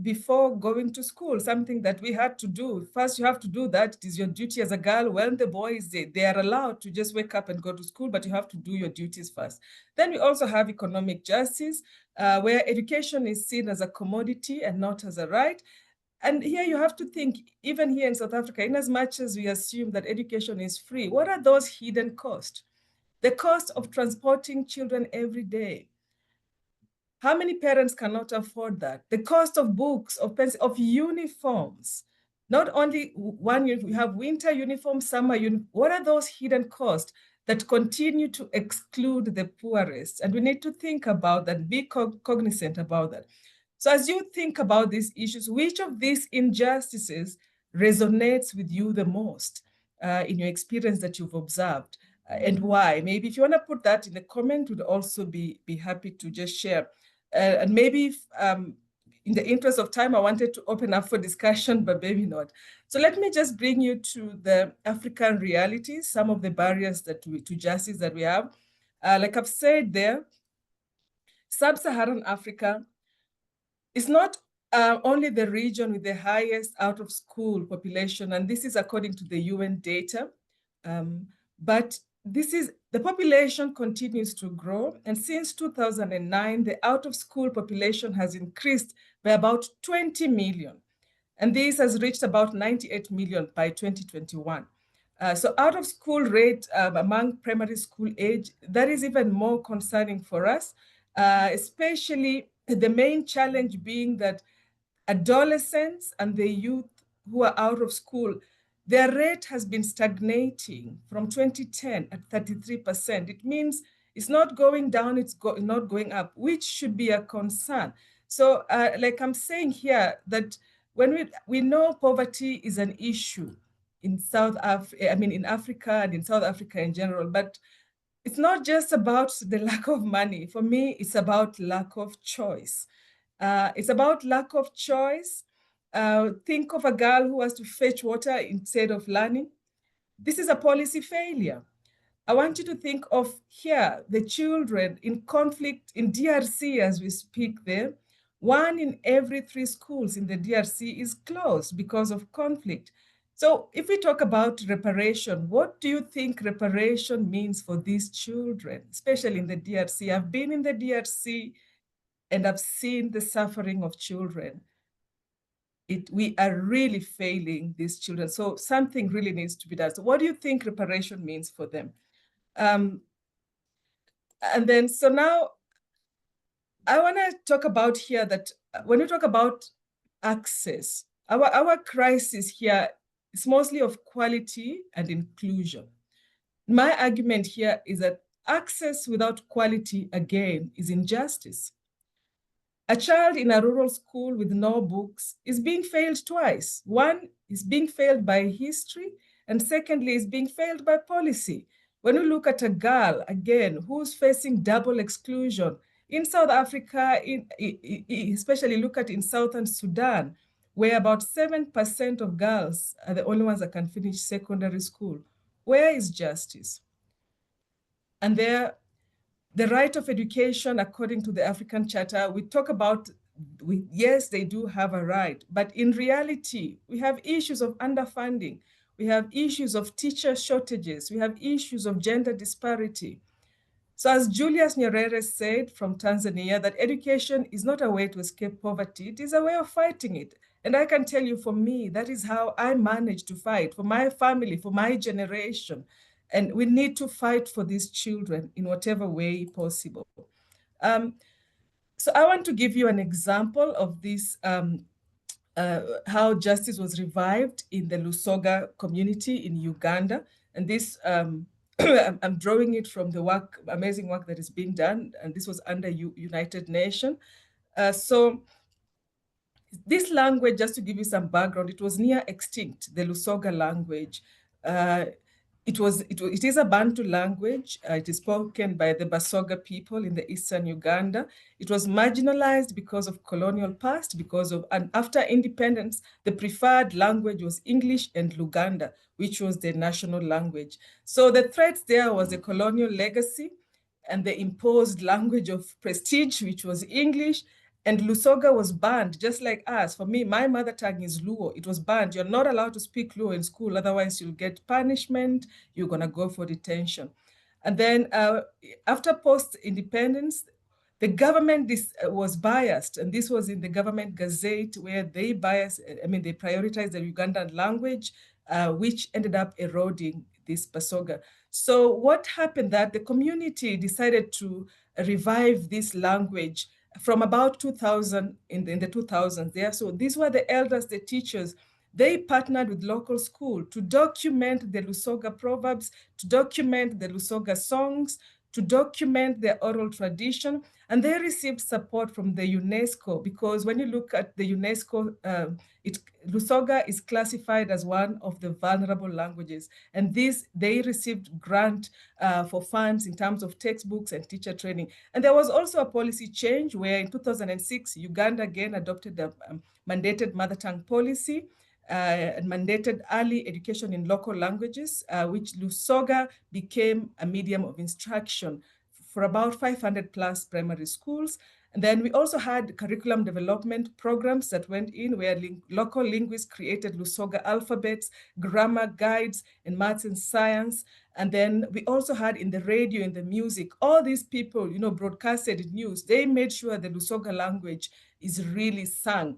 before going to school, something that we had to do. First, you have to do that. It is your duty as a girl. When the boys, they are allowed to just wake up and go to school, but you have to do your duties first. Then we also have economic justice, where education is seen as a commodity and not as a right. And here you have to think, even here in South Africa, in as much as we assume that education is free, what are those hidden costs? The cost of transporting children every day. How many parents cannot afford that? The cost of books, of pencils, of uniforms. Not only one, we have winter uniforms, summer uniforms. What are those hidden costs that continue to exclude the poorest? And we need to think about that, be cognizant about that. So as you think about these issues, which of these injustices resonates with you the most in your experience that you've observed, and why? Maybe if you want to put that in the comment, would also be happy to just share. And maybe in the interest of time, I wanted to open up for discussion, but maybe not. So let me just bring you to the African realities, some of the barriers to justice that we have. Like I've said there, Sub-Saharan Africa is not only the region with the highest out-of-school population, and this is according to the UN data, but the population continues to grow, and since 2009, the out-of-school population has increased by about 20 million, and this has reached about 98 million by 2021. So out-of-school rate among primary school age, that is even more concerning for us, especially the main challenge being that adolescents and the youth who are out of school, their rate has been stagnating from 2010 at 33%. It means it's not going down, it's not going up, which should be a concern. So like I'm saying here, that when we know poverty is an issue in in Africa and in South Africa in general, but it's not just about the lack of money. For me, it's about lack of choice. It's about lack of choice. Think of a girl who has to fetch water instead of learning. This is a policy failure. I want you to think of here, the children in conflict in DRC as we speak there. 1 in every 3 schools in the DRC is closed because of conflict. So if we talk about reparation, what do you think reparation means for these children, especially in the DRC? I've been in the DRC and I've seen the suffering of children. We are really failing these children. So something really needs to be done. So what do you think reparation means for them? And then, so now I want to talk about here that when we talk about access, our crisis here is mostly of quality and inclusion. My argument here is that access without quality, again, is injustice. A child in a rural school with no books is being failed twice. One is being failed by history, and secondly is being failed by policy. When we look at a girl, again, who's facing double exclusion, in South Africa, especially look at in Southern Sudan, where about 7% of girls are the only ones that can finish secondary school. Where is justice? And there, the right of education, according to the African Charter, we talk about, yes, they do have a right, but in reality, we have issues of underfunding. We have issues of teacher shortages. We have issues of gender disparity. So as Julius Nyerere said from Tanzania, that education is not a way to escape poverty, it is a way of fighting it. And I can tell you, for me, that is how I managed to fight for my family, for my generation. And we need to fight for these children in whatever way possible. So I want to give you an example of this, how justice was revived in the Lusoga community in Uganda. And this, I'm drawing it from the work, amazing work that is being done. And this was under United Nations. So this language, just to give you some background, it was near extinct, the Lusoga language. It is a Bantu language. It is spoken by the Basoga people in the eastern Uganda. It was marginalized because of colonial past, and after independence, the preferred language was English and Luganda, which was the national language. So the threat there was a colonial legacy and the imposed language of prestige, which was English. And Lusoga was banned, just like us. For me, my mother tongue is Luo. It was banned. You're not allowed to speak Luo in school, otherwise you'll get punishment. You're gonna go for detention. And then after post-independence, the government was biased, and this was in the government gazette where they prioritized the Ugandan language, which ended up eroding this Basoga. So what happened that the community decided to revive this language from about 2000, in the 2000s there. So these were the elders, the teachers. They partnered with local school to document the Lusoga proverbs, to document the Lusoga songs, to document their oral tradition. And they received support from the UNESCO, because when you look at the UNESCO, Lusoga is classified as one of the vulnerable languages. And they received grant for funds in terms of textbooks and teacher training. And there was also a policy change where in 2006, Uganda again adopted the mandated mother tongue policy, and mandated early education in local languages, which Lusoga became a medium of instruction for about 500 plus primary schools. And then we also had curriculum development programs that went in where local linguists created Lusoga alphabets, grammar guides in maths and science. And then we also had in the radio, in the music, all these people, broadcasted news. They made sure the Lusoga language is really sung,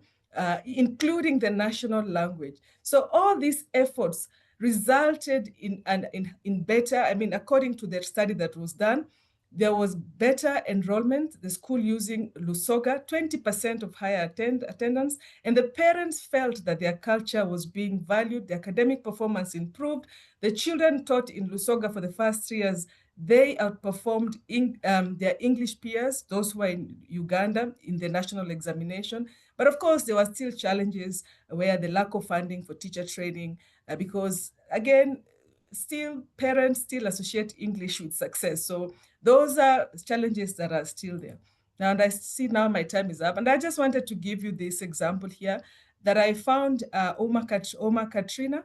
including the national language. So all these efforts resulted in better, according to the study that was done, there was better enrollment, the school using Lusoga, 20% of higher attendance, and the parents felt that their culture was being valued, the academic performance improved. The children taught in Lusoga for the first 3 years, they outperformed their English peers, those who are in Uganda, in the national examination. But of course, there were still challenges where the lack of funding for teacher training, because again, parents still associate English with success. So those are challenges that are still there. Now, and I see now my time is up, and I just wanted to give you this example here that I found Oma Katrina.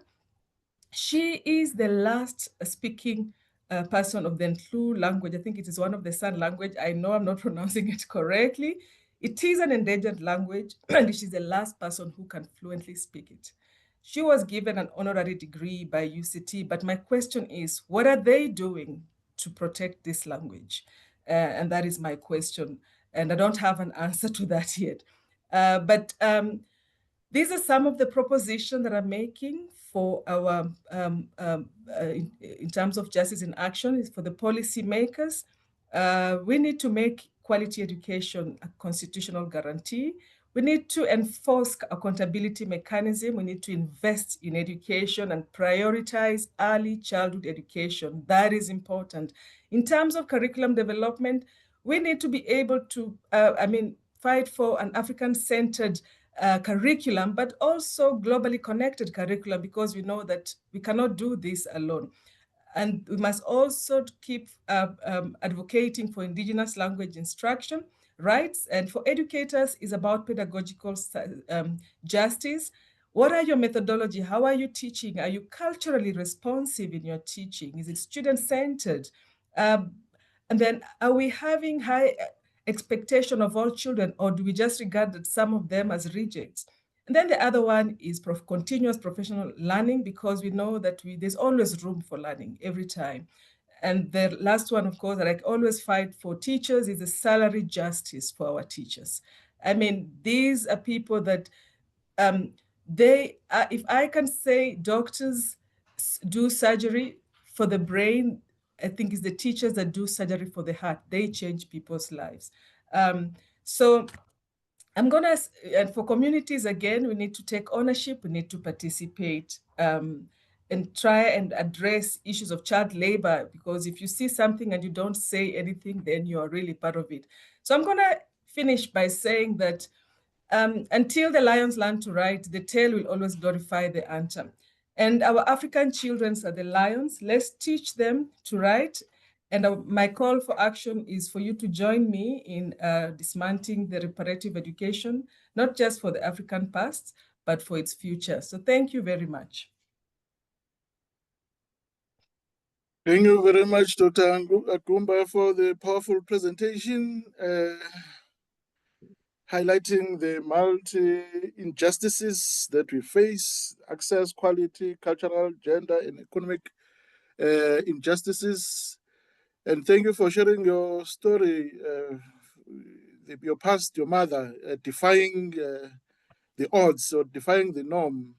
She is the last speaking person of the Ntlu language. I think it is one of the San language. I know I'm not pronouncing it correctly. It is an endangered language, and she's the last person who can fluently speak it. She was given an honorary degree by UCT, but my question is, what are they doing to protect this language? And that is my question. And I don't have an answer to that yet. But these are some of the propositions that I'm making for our, in terms of justice in action, is for the policymakers. We need to make quality education a constitutional guarantee. We need to enforce accountability mechanism. We need to invest in education and prioritize early childhood education. That is important. In terms of curriculum development, we need to be able to, fight for an African-centered curriculum, but also globally connected curriculum, because we know that we cannot do this alone. And we must also keep advocating for indigenous language instruction rights. And for educators, is about pedagogical justice. What are your methodology? How are you teaching? Are you culturally responsive in your teaching? Is it student-centered? And then are we having high expectation of all children, or do we just regard that some of them as rejects? And then the other one is continuous professional learning, because we know that there's always room for learning every time. And the last one, of course, that I always fight for teachers, is the salary justice for our teachers. These are people that if I can say doctors do surgery for the brain, I think it's the teachers that do surgery for the heart. They change people's lives. So I'm gonna, and for communities, again, we need to take ownership, we need to participate and try and address issues of child labor, because if you see something and you don't say anything, then you are really part of it. So I'm gonna finish by saying that until the lions learn to write, the tail will always glorify the anthem. And our African children are the lions. Let's teach them to write. And my call for action is for you to join me in dismantling the reparative education, not just for the African past, but for its future. So thank you very much. Thank you very much, Dr. Agumba, for the powerful presentation, highlighting the multi-injustices that we face: access, quality, cultural, gender, and economic injustices. And thank you for sharing your story, your past, your mother, defying the odds or defying the norm,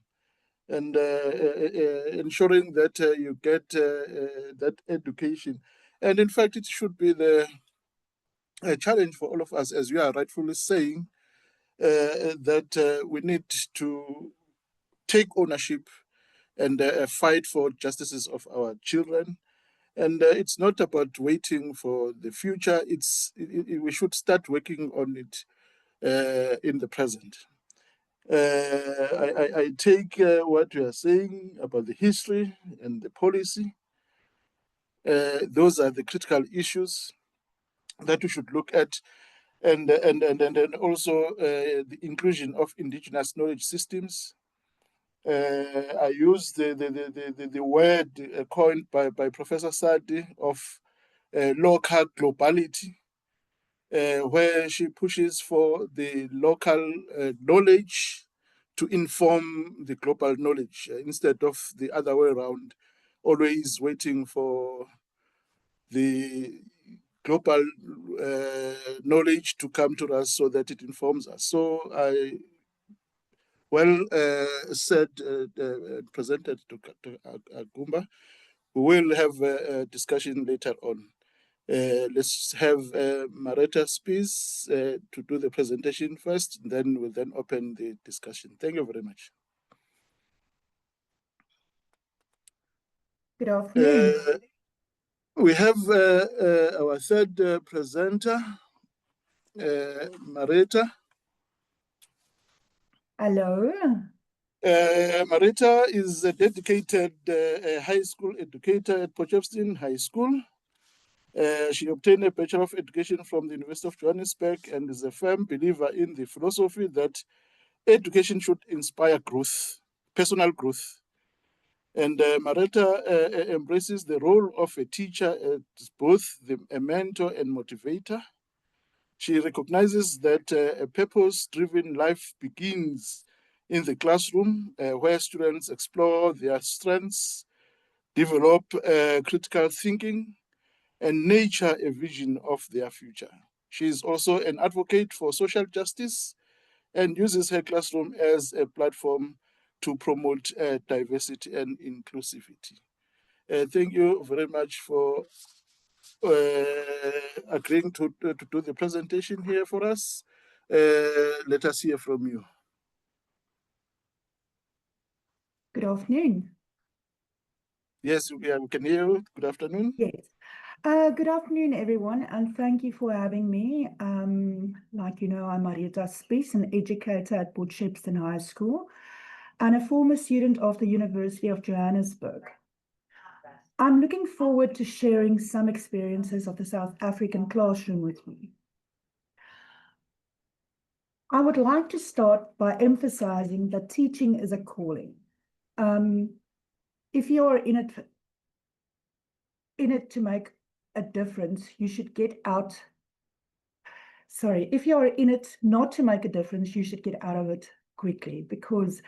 and ensuring that you get that education. And in fact, it should be the challenge for all of us, as you are rightfully saying, that we need to take ownership and fight for justices of our children. And it's not about waiting for the future. We should start working on it in the present. I take what you are saying about the history and the policy. Those are the critical issues that we should look at, and also the inclusion of indigenous knowledge systems. I use the word coined by Professor Sadi of local globality, where she pushes for the local knowledge to inform the global knowledge instead of the other way around, always waiting for the global knowledge to come to us so that it informs us. So I said, presented to Agumba. We will have a discussion later on. Let's have Maretta Spies to do the presentation first, then we'll then open the discussion. Thank you very much. Good afternoon. We have our third presenter, Maretta. Hello. Maretta is a dedicated high school educator at Potchefstroom High School. She obtained a Bachelor of Education from the University of Johannesburg and is a firm believer in the philosophy that education should inspire growth, personal growth. And Maretta embraces the role of a teacher as both a mentor and motivator. She recognizes that a purpose-driven life begins in the classroom, where students explore their strengths, develop critical thinking, and nurture a vision of their future. She is also an advocate for social justice and uses her classroom as a platform to promote diversity and inclusivity. Thank you very much for agreeing to do the presentation here for us. Let us hear from you. Good afternoon. Yes, we can hear you. Good afternoon. Yes. Good afternoon, everyone, and thank you for having me. Like you know, I'm Maretta Spies, an educator at Potchefstroom High School and a former student of the University of Johannesburg. I'm looking forward to sharing some experiences of the South African classroom with you. I would like to start by emphasizing that teaching is a calling. If you're in it to make a difference, you should get out. Sorry, if you're in it not to make a difference, you should get out of it quickly, because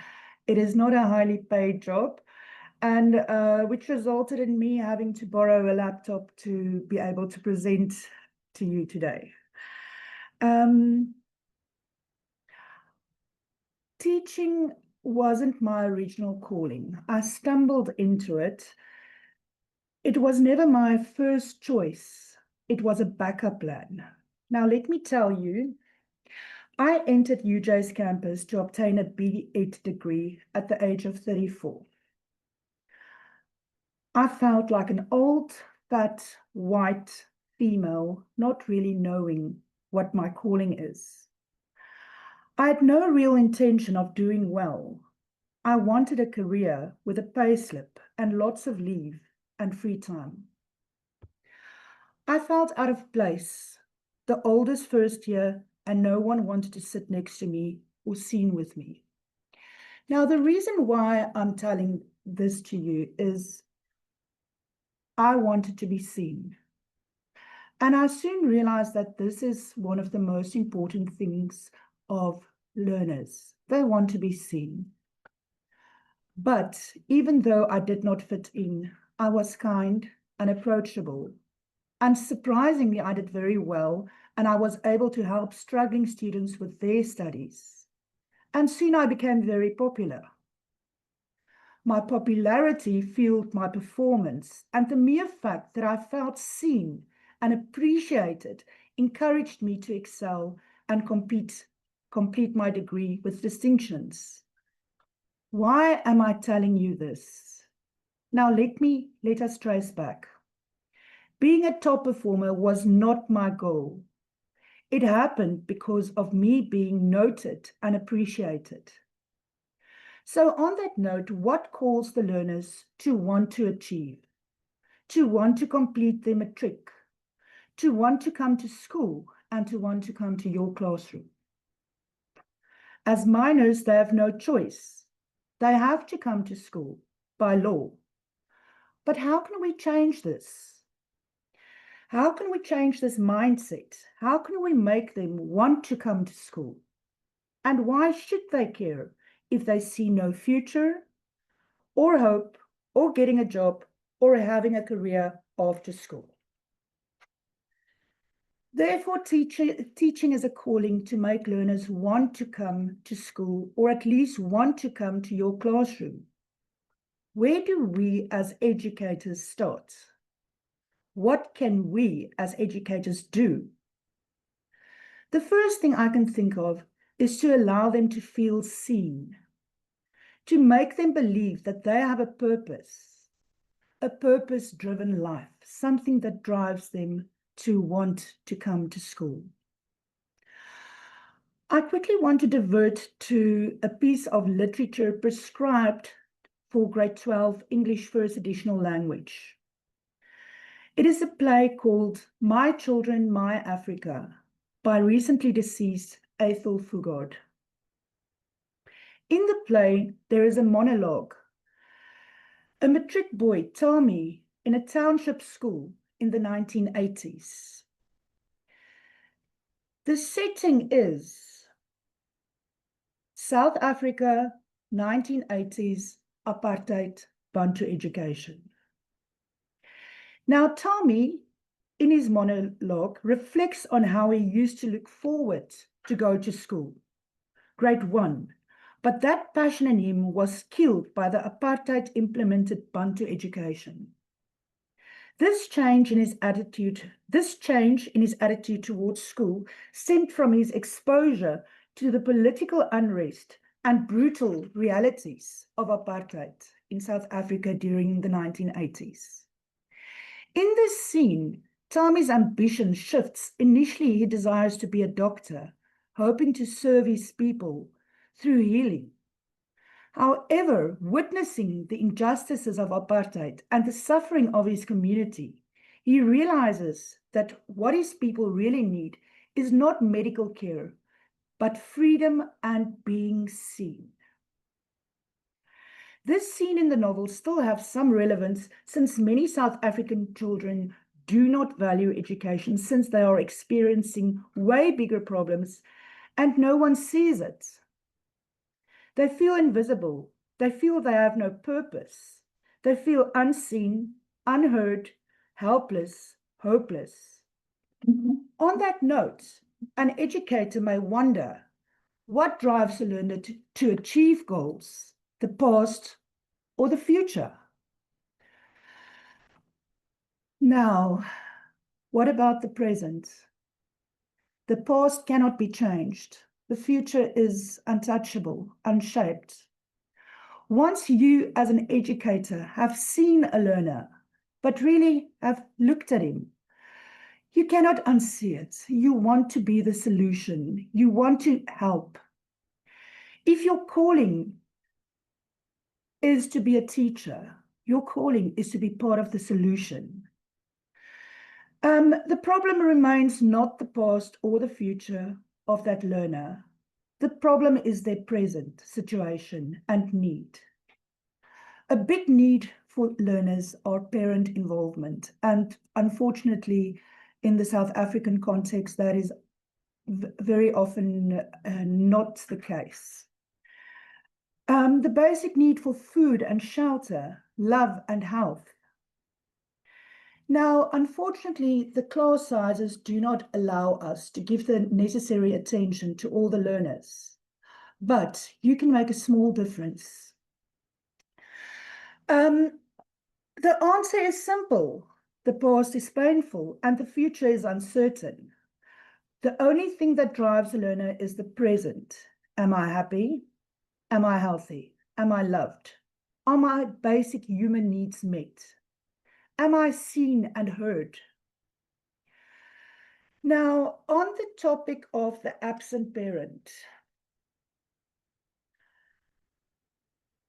it is not a highly paid job, and which resulted in me having to borrow a laptop to be able to present to you today. Teaching wasn't my original calling. I stumbled into it It was never my first choice. It was a backup plan. Now, let me tell you, I entered UJ's campus to obtain a B.Ed degree at the age of 34. I felt like an old, fat, white female, not really knowing what my calling is. I had no real intention of doing well. I wanted a career with a payslip and lots of leave and free time. I felt out of place, the oldest first year, and no one wanted to sit next to me or sing with me. Now, the reason why I'm telling this to you is I wanted to be seen. And I soon realized that this is one of the most important things of learners. They want to be seen. But even though I did not fit in, I was kind and approachable. And surprisingly, I did very well, and I was able to help struggling students with their studies. And soon I became very popular. My popularity fueled my performance, and the mere fact that I felt seen and appreciated encouraged me to excel and complete my degree with distinctions. Why am I telling you this? Now let us trace back. Being a top performer was not my goal. It happened because of me being noted and appreciated. So on that note, what calls the learners to want to achieve, to want to complete their matric, to want to come to school and to want to come to your classroom? As minors, they have no choice. They have to come to school by law. But how can we change this? How can we change this mindset? How can we make them want to come to school? And why should they care if they see no future or hope or getting a job or having a career after school? Therefore, teaching is a calling to make learners want to come to school or at least want to come to your classroom. Where do we as educators start? What can we as educators do? The first thing I can think of is to allow them to feel seen, to make them believe that they have a purpose-driven life, something that drives them to want to come to school. I quickly want to divert to a piece of literature prescribed for grade 12 English First Additional Language. It is a play called My Children, My Africa by recently deceased Ethel Fugard. In the play, there is a monologue. A matric boy, Tommy, in a township school in the 1980s. The setting is South Africa, 1980s, apartheid, Bantu education. Now, Tommy, in his monologue, reflects on how he used to look forward to go to school, grade 1, but that passion in him was killed by the apartheid implemented Bantu education. This change in his attitude towards school stemmed from his exposure to the political unrest and brutal realities of apartheid in South Africa during the 1980s. In this scene, Tommy's ambition shifts. Initially, he desires to be a doctor, hoping to serve his people through healing. However, witnessing the injustices of apartheid and the suffering of his community, he realizes that what his people really need is not medical care, but freedom and being seen. This scene in the novel still has some relevance since many South African children do not value education since they are experiencing way bigger problems and no one sees it. They feel invisible. They feel they have no purpose. They feel unseen, unheard, helpless, hopeless. On that note, an educator may wonder what drives a learner to achieve goals, the past or the future. Now, what about the present? The past cannot be changed. The future is untouchable, unshaped. Once you, as an educator, have seen a learner, but really have looked at him, you cannot unsee it. You want to be the solution. You want to help. If your calling is to be a teacher, your calling is to be part of the solution. The problem remains not the past or the future of that learner. The problem is their present situation and need. A big need for learners are parent involvement. And unfortunately, in the South African context, that is very often not the case. The basic need for food and shelter, love and health. Now, unfortunately, the class sizes do not allow us to give the necessary attention to all the learners, but you can make a small difference. The answer is simple. The past is painful and the future is uncertain. The only thing that drives a learner is the present. Am I happy? Am I healthy? Am I loved? Are my basic human needs met? Am I seen and heard? Now, on the topic of the absent parent,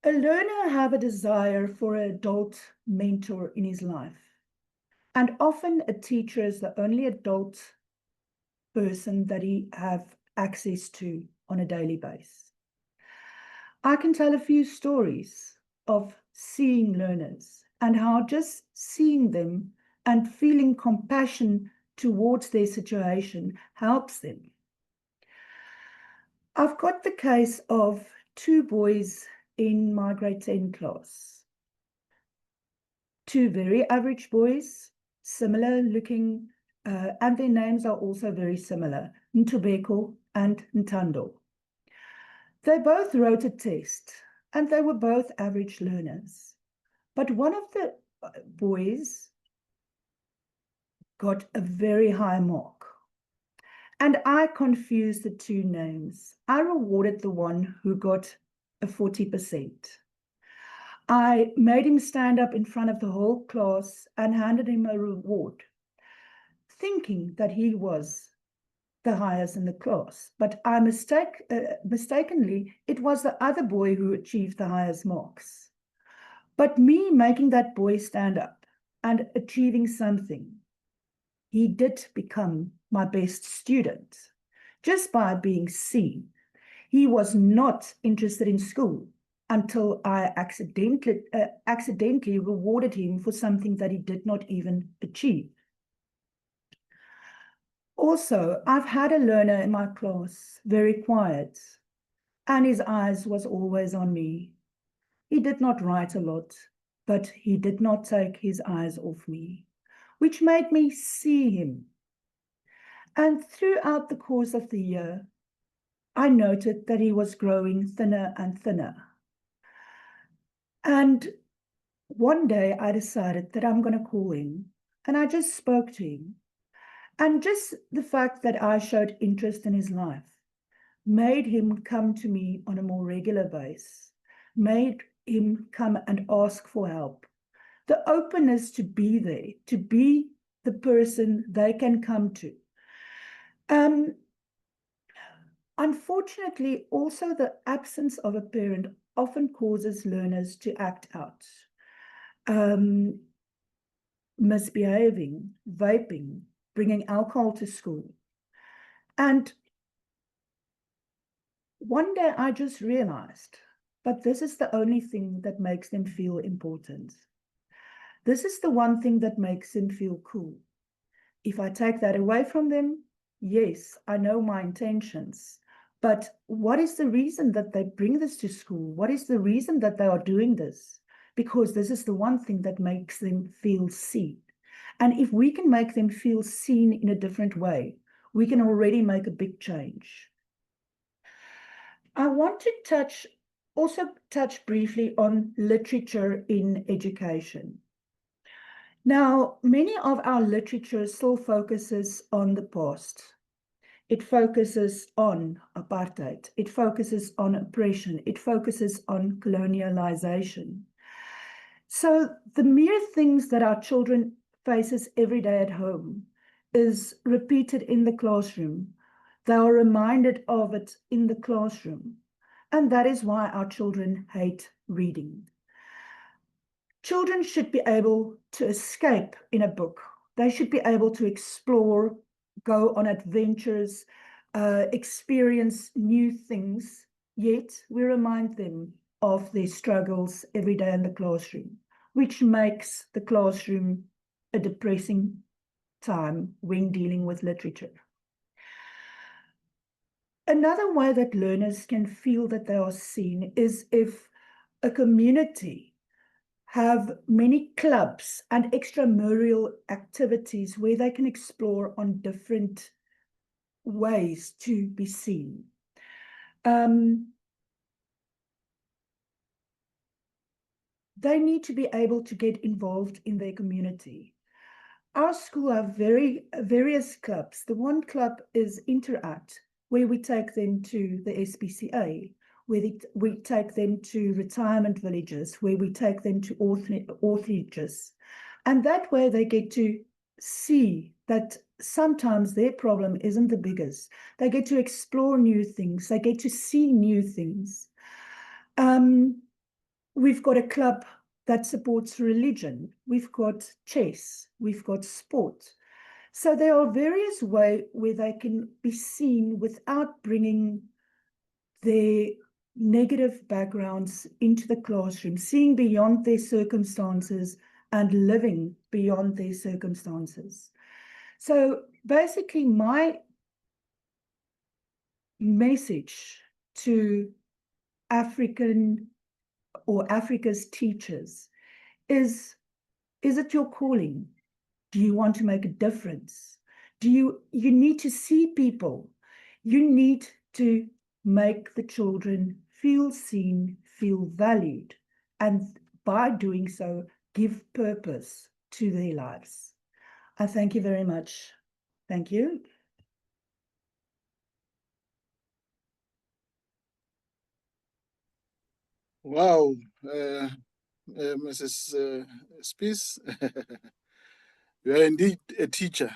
a learner has a desire for an adult mentor in his life. And often a teacher is the only adult person that he has access to on a daily basis. I can tell a few stories of seeing learners and how just seeing them and feeling compassion towards their situation helps them. I've got the case of 2 boys in my grade 10 class. 2 very average boys, similar looking, and their names are also very similar, Ntobeko and Ntando. They both wrote a test and they were both average learners. But one of the boys got a very high mark. And I confused the 2 names. I rewarded the one who got a 40%. I made him stand up in front of the whole class and handed him a reward, thinking that he was the highest in the class. But mistakenly, it was the other boy who achieved the highest marks. But me making that boy stand up and achieving something, he did become my best student just by being seen. He was not interested in school until I accidentally rewarded him for something that he did not even achieve. Also, I've had a learner in my class, very quiet, and his eyes was always on me. He did not write a lot, but he did not take his eyes off me, which made me see him. And throughout the course of the year, I noted that he was growing thinner and thinner. And one day I decided that I'm going to call him, and I just spoke to him. And just the fact that I showed interest in his life made him come to me on a more regular basis, made him come and ask for help. The openness to be there, to be the person they can come to. Unfortunately, also the absence of a parent often causes learners to act out. Misbehaving, vaping, bringing alcohol to school. And one day I just realized, but this is the only thing that makes them feel important. This is the one thing that makes them feel cool. If I take that away from them, yes, I know my intentions, but what is the reason that they bring this to school? What is the reason that they are doing this? Because this is the one thing that makes them feel seen. And if we can make them feel seen in a different way, we can already make a big change. I want to also touch briefly on literature in education. Now, many of our literature still focuses on the past. It focuses on apartheid. It focuses on oppression. It focuses on colonialization. So the mere things that our children faces every day at home is repeated in the classroom. They are reminded of it in the classroom. And that is why our children hate reading. Children should be able to escape in a book. They should be able to explore, go on adventures, experience new things, yet we remind them of their struggles every day in the classroom, which makes the classroom a depressing time when dealing with literature. Another way that learners can feel that they are seen is if a community have many clubs and extramural activities where they can explore on different ways to be seen. They need to be able to get involved in their community. Our school have various clubs. The one club is Interact, where we take them to the SPCA, where we take them to retirement villages, where we take them to orphanages. And that way they get to see that sometimes their problem isn't the biggest. They get to explore new things. They get to see new things. We've got a club that supports religion. We've got chess. We've got sport. So there are various ways where they can be seen without bringing their negative backgrounds into the classroom, seeing beyond their circumstances and living beyond their circumstances. So basically my message to Africa's teachers is it your calling? Do you want to make a difference? You need to see people. You need to make the children feel seen, feel valued, and by doing so, give purpose to their lives. I thank you very much. Thank you. Wow, Mrs. Spies, you are indeed a teacher.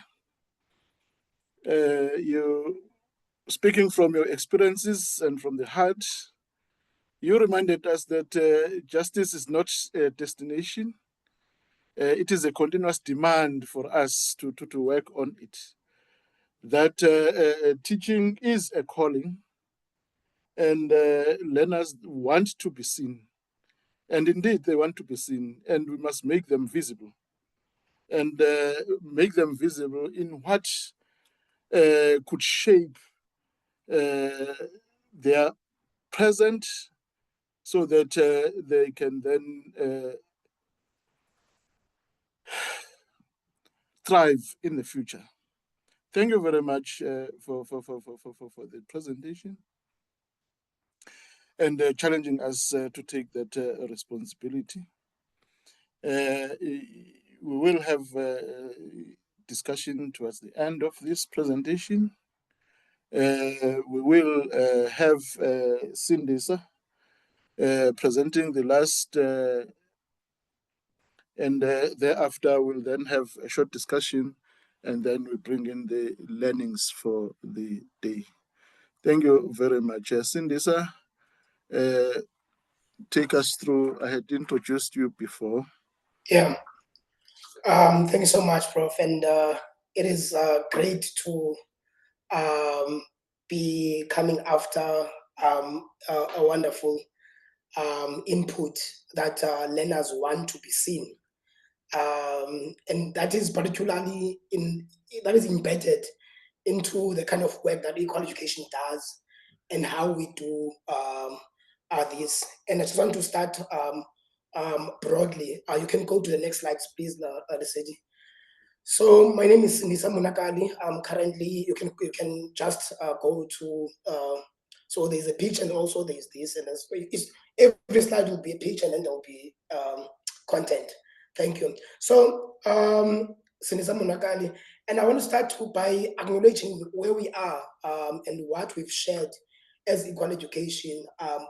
You speaking from your experiences and from the heart, you reminded us that justice is not a destination. It is a continuous demand for us to work on it. That teaching is a calling, and learners want to be seen. And indeed, they want to be seen, and we must make them visible. And make them visible in what could shape their present, so that they can then thrive in the future. Thank you very much for the presentation and challenging us to take that responsibility. We will have discussion towards the end of this presentation. We will have Sindisa presenting the last, and thereafter we'll then have a short discussion, and then we bring in the learnings for the day. Thank you very much. Sindisa, take us through. I had introduced you before. Yeah. Thank you so much, Prof. And it is great to be coming after a wonderful input that learners want to be seen. And that is particularly that is embedded into the kind of work that Equal Education does and how we do this. And I just want to start broadly. You can go to the next slides, please, Lesedi. So my name is Nisa Munakali. Currently, you can just go to, so there's a pitch and also there's this, and every slide will be a pitch and then there will be content. Thank you. So, Sinisa Monakali, and I want to start by acknowledging where we are and what we've shared as equal education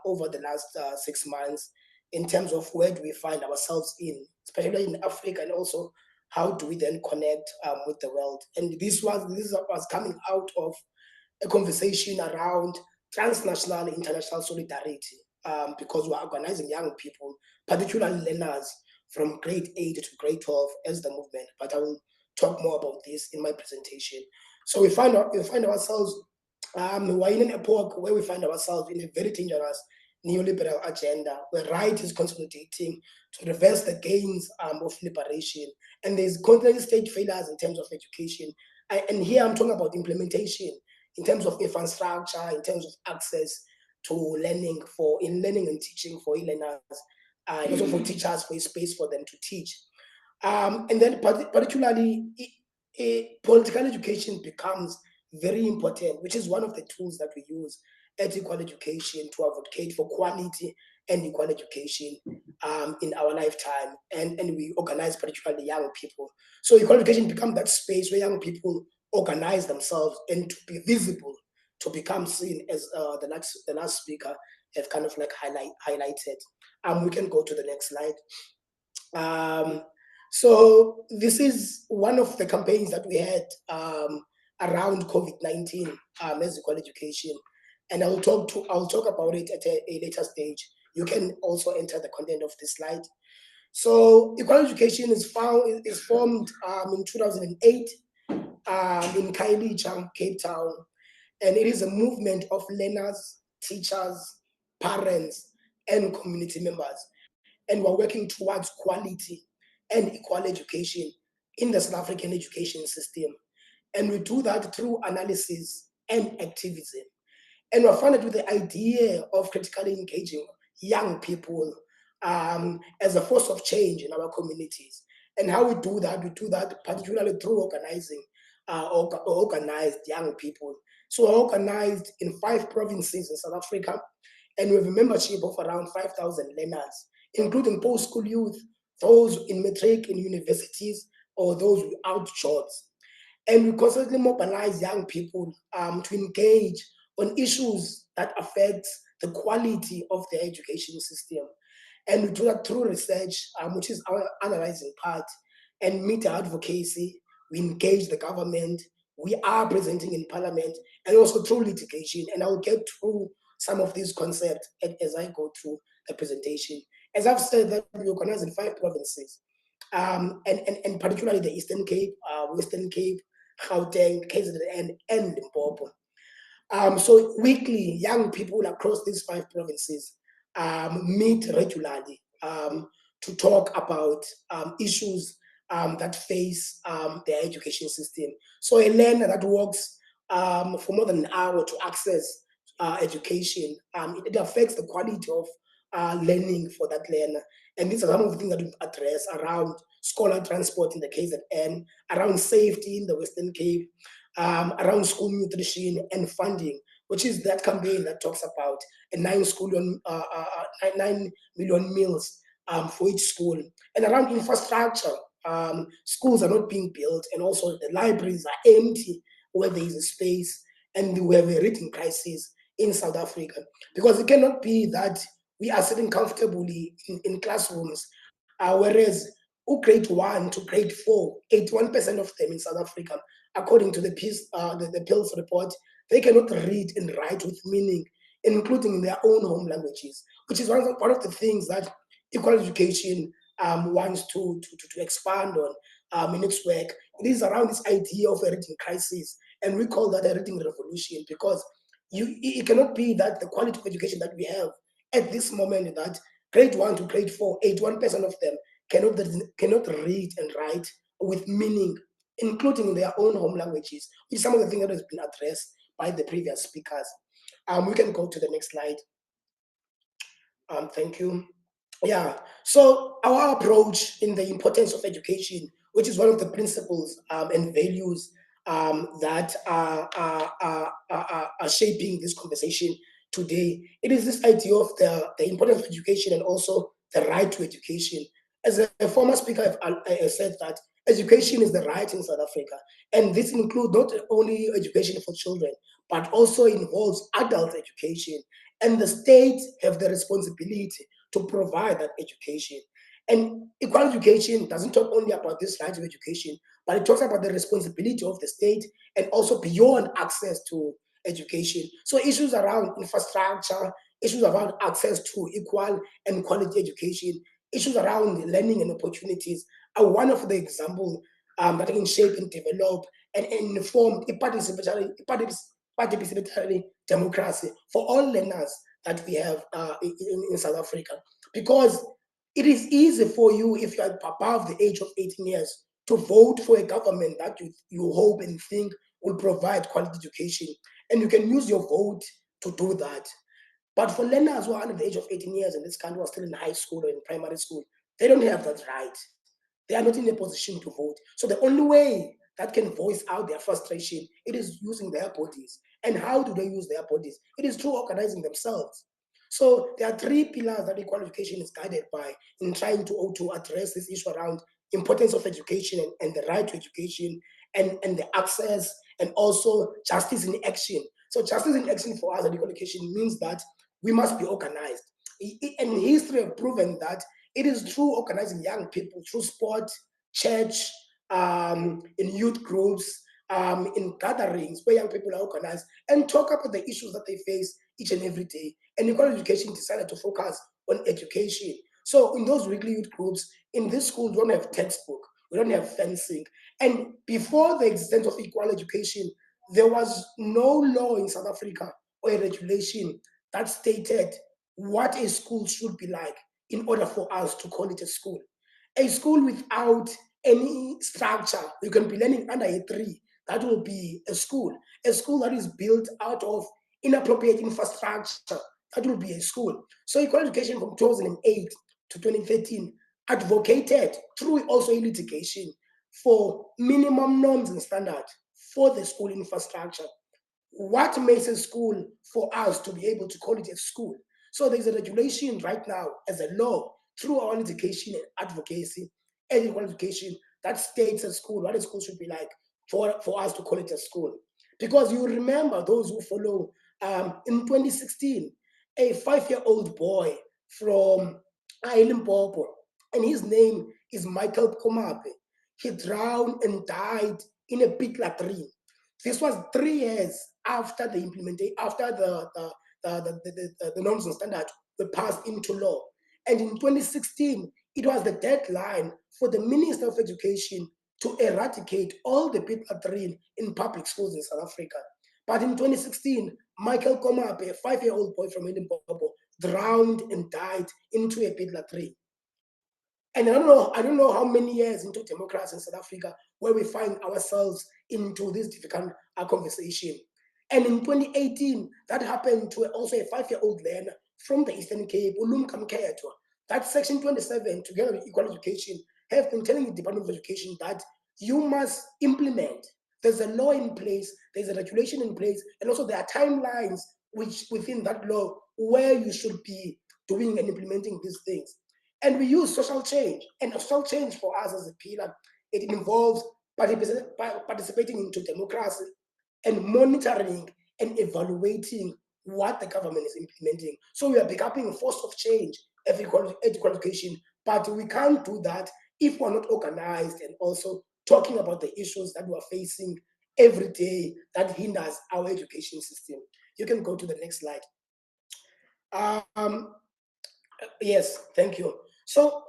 over the last 6 months in terms of where do we find ourselves in, especially in Africa, and also how do we then connect with the world. And this was coming out of a conversation around transnational international solidarity because we're organizing young people, particularly learners from grade 8 to grade 12 as the movement. But I will talk more about this in my presentation. So we find ourselves, we're in an epoch where we find ourselves in a very dangerous neoliberal agenda where right is consolidating to reverse the gains of liberation. And there's constantly state failures in terms of education. And here I'm talking about implementation in terms of infrastructure, in terms of access to learning and teaching for e-learners, and also for teachers, for a space for them to teach. And then particularly, political education becomes very important, which is one of the tools that we use at Equal Education to advocate for quality and equal education in our lifetime. And we organize particularly young people. So Equal Education becomes that space where young people organize themselves and to be visible, to become seen, as the last speaker have kind of like highlighted. We can go to the next slide. So this is one of the campaigns that we had around COVID-19 as Equal Education, and I'll talk about it at a later stage. You can also enter the content of this slide. So Equal Education is formed in 2008 in Khayelitsha, Cape Town, and it is a movement of learners, teachers, parents, and community members, and we're working towards quality and equal education in the South African education system. And we do that through analysis and activism. And we're funded with the idea of critically engaging young people as a force of change in our communities. And how we do that particularly through organizing organized young people. So we're organized in 5 provinces in South Africa, and we have a membership of around 5,000 learners, including post-school youth, those in matric in universities, or those without jobs. And we constantly mobilize young people to engage on issues that affect the quality of their education system. And we do that through research, which is our analyzing part, and media advocacy. We engage the government. We are presenting in parliament, and also through litigation. And I'll get through some of these concepts as I go through the presentation. As I've said, that we organize in 5 provinces, and particularly the Eastern Cape, Western Cape, Gauteng, KZN, and Limpopo. So weekly, young people across these 5 provinces meet regularly to talk about issues that face their education system. So a learner that works for more than an hour to access education, it affects the quality of learning for that learner. And these are some of the things that we've addressed around scholar transport in the KZN, around safety in the Western Cape, around school nutrition and funding, which is that campaign that talks about a 9 million meals for each school, and around infrastructure. Schools are not being built, and also the libraries are empty where there is a space, and we have a reading crisis in South Africa, because it cannot be that we are sitting comfortably in classrooms, whereas grade 1 to grade 4, 81% of them in South Africa, according to the PILS report, they cannot read and write with meaning, including in their own home languages, which is one of the things that Equal Education wants to expand on in its work. It is around this idea of a reading crisis, and we call that a reading revolution, because it cannot be that the quality of education that we have at this moment, that grade 1 to grade 4, 81% of them cannot read and write with meaning, including in their own home languages, which is some of the things that has been addressed by the previous speakers. We can go to the next slide. Thank you. Yeah, so our approach in the importance of education, which is one of the principles and values that are shaping this conversation today, it is this idea of the importance of education and also the right to education. as a former speaker, I said that education is the right in South Africa. And this includes not only education for children, but also involves adult education. And the state have the responsibility to provide that education. And equal education doesn't talk only about this right of education, but it talks about the responsibility of the state and also beyond access to education. So issues around infrastructure, issues around access to equal and quality education, issues around learning and opportunities are one of the examples that can shape and develop and inform a participatory democracy for all learners that we have in South Africa. Because it is easy for you, if you are above the age of 18 years, to vote for a government that you hope and think will provide quality education. And you can use your vote to do that. But for learners who are under the age of 18 years in this country, who are still in high school or in primary school, they don't have that right. They are not in a position to vote. So the only way that can voice out their frustration, it is using their bodies. And how do they use their bodies? It is through organizing themselves. So there are three pillars that equal education is guided by in trying to address this issue around importance of education and the right to education and the access and also justice in action. So justice in action for us at equal education means that we must be organized. And history have proven that it is through organizing young people through sport, church, in youth groups, in gatherings where young people are organized and talk about the issues that they face each and every day. And equal education decided to focus on education. So in those weekly youth groups, in this school, we don't have textbook, we don't have fencing. And before the existence of equal education, there was no law in South Africa or a regulation that stated what a school should be like in order for us to call it a school. A school without any structure, you can be learning under a tree, that will be a school. A school that is built out of inappropriate infrastructure, that will be a school. So equal education from 2008 to 2013 advocated through also in litigation for minimum norms and standards for the school infrastructure. What makes a school for us to be able to call it a school? So there's a regulation right now as a law through our education and advocacy and equal education that states a school, what a school should be like for us to call it a school. Because you remember those who follow, in 2016, a 5-year-old boy from Limpopo, and his name is Michael Komape. He drowned and died in a pit latrine. This was 3 years after the implementation, after the norms and standards were passed into law. And in 2016, it was the deadline for the Minister of Education to eradicate all the pit latrine in public schools in South Africa. But in 2016, Michael Komape, a 5-year-old boy from Limpopo, drowned and died into a pit latrine. And I don't know how many years into democracy in South Africa where we find ourselves into this difficult conversation. And in 2018, that happened to also a 5-year-old learner from the Eastern Cape, Ulumka Mkethwa. That Section 27, together with Equal Education, have been telling the Department of Education that you must implement. There's a law in place, there's a regulation in place, and also there are timelines which within that law where you should be doing and implementing these things. And we use social change. And social change for us as a pillar, it involves participating into democracy and monitoring and evaluating what the government is implementing. So we are becoming a force of change of equal education, but we can't do that if we're not organized and also talking about the issues that we're facing every day that hinders our education system. You can go to the next slide. Yes, thank you. So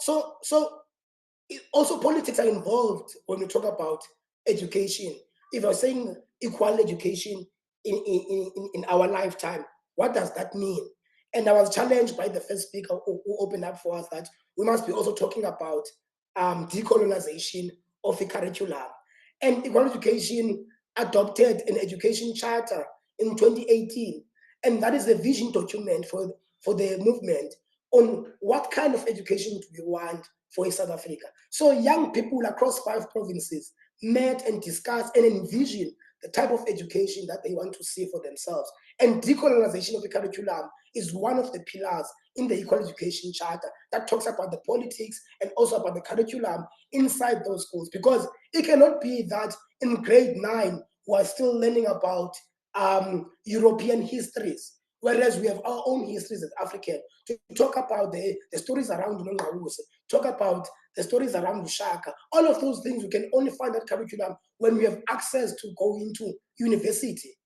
also politics are involved when we talk about education. If you're saying equal education in our lifetime, what does that mean? And I was challenged by the first speaker who opened up for us that we must be also talking about decolonization of the curriculum. And equal education adopted an education charter in 2018. And that is the vision document for the movement on what kind of education do we want for South Africa. So young people across 5 provinces met and discussed and envisioned the type of education that they want to see for themselves. And decolonization of the curriculum is one of the pillars in the Equal Education Charter that talks about the politics and also about the curriculum inside those schools, because it cannot be that in grade 9 we're still learning about European histories, whereas we have our own histories as African. To talk about the stories around Nongawuse, talk about the stories around Shaka, all of those things we can only find that curriculum when we have access to go into university.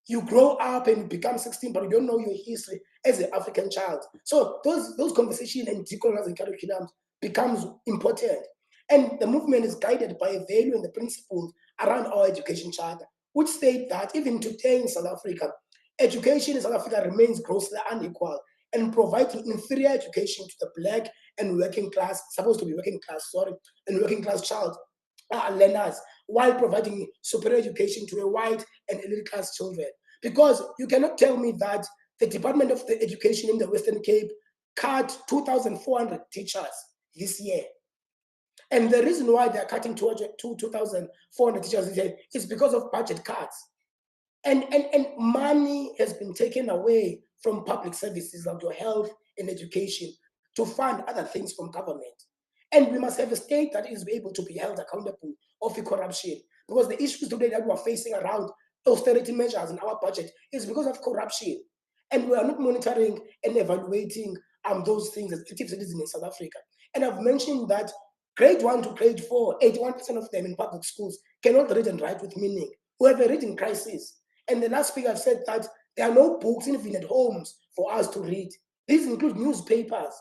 You grow up and you become 16, but you don't know your history as an African child. So those conversations and decolonizing curriculums becomes important. And the movement is guided by a value and the principles around our education charter, which state that even today in South Africa, education in South Africa remains grossly unequal and providing inferior education to the Black and working class, supposed to be working class, and working class child learners, while providing superior education to a white and elite class children. Because you cannot tell me that the Department of the Education in the Western Cape cut 2,400 teachers this year. And the reason why they're cutting 2,400 teachers this year is because of budget cuts. And money has been taken away from public services like your health and education to fund other things from government. And we must have a state that is able to be held accountable of the corruption, because the issues today that we're facing around austerity measures in our budget is because of corruption. And we are not monitoring and evaluating those things as active citizens in South Africa. And I've mentioned that grade 1 to grade 4, 81% of them in public schools cannot read and write with meaning. We have a reading crisis. And the last speaker said that there are no books even at homes for us to read. These include newspapers.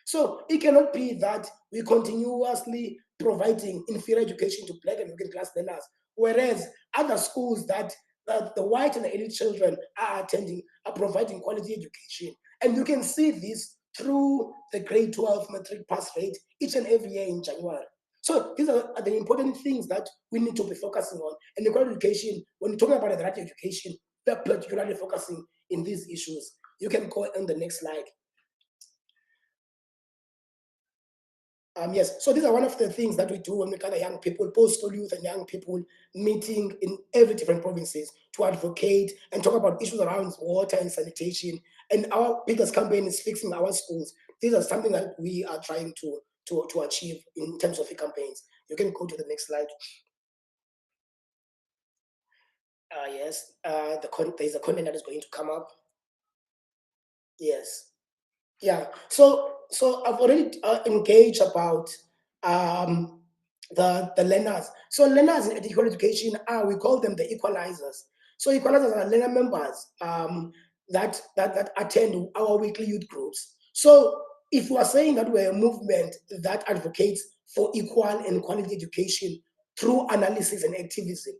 So it cannot be that we continuously providing inferior education to Black and working class learners, whereas other schools that the white and the elite children are attending are providing quality education. And you can see this through the grade 12 matric pass rate each and every year in January. So these are the important things that we need to be focusing on. And equal education, when you're talking about the right education, we're particularly focusing in these issues. You can go on the next slide. Yes, so these are one of the things that we do when we gather young people, post-school youth and young people meeting in every different provinces to advocate and talk about issues around water and sanitation. And our biggest campaign is fixing our schools. These are something that we are trying to achieve in terms of the campaigns. You can go to the next slide. Yes, there's a content that is going to come up. Yes. Yeah, so I've already engaged about the learners. So learners in equal education we call them the equalizers. So equalizers are learner members that attend our weekly youth groups. So if we are saying that we're a movement that advocates for equal and quality education through analysis and activism,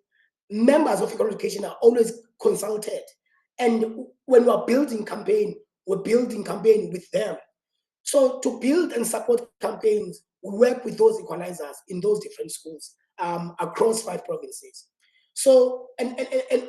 members of equal education are always consulted. And when we're building campaign, we're building campaign with them. So to build and support campaigns, we work with those equalizers in those different schools across 5 provinces. So, and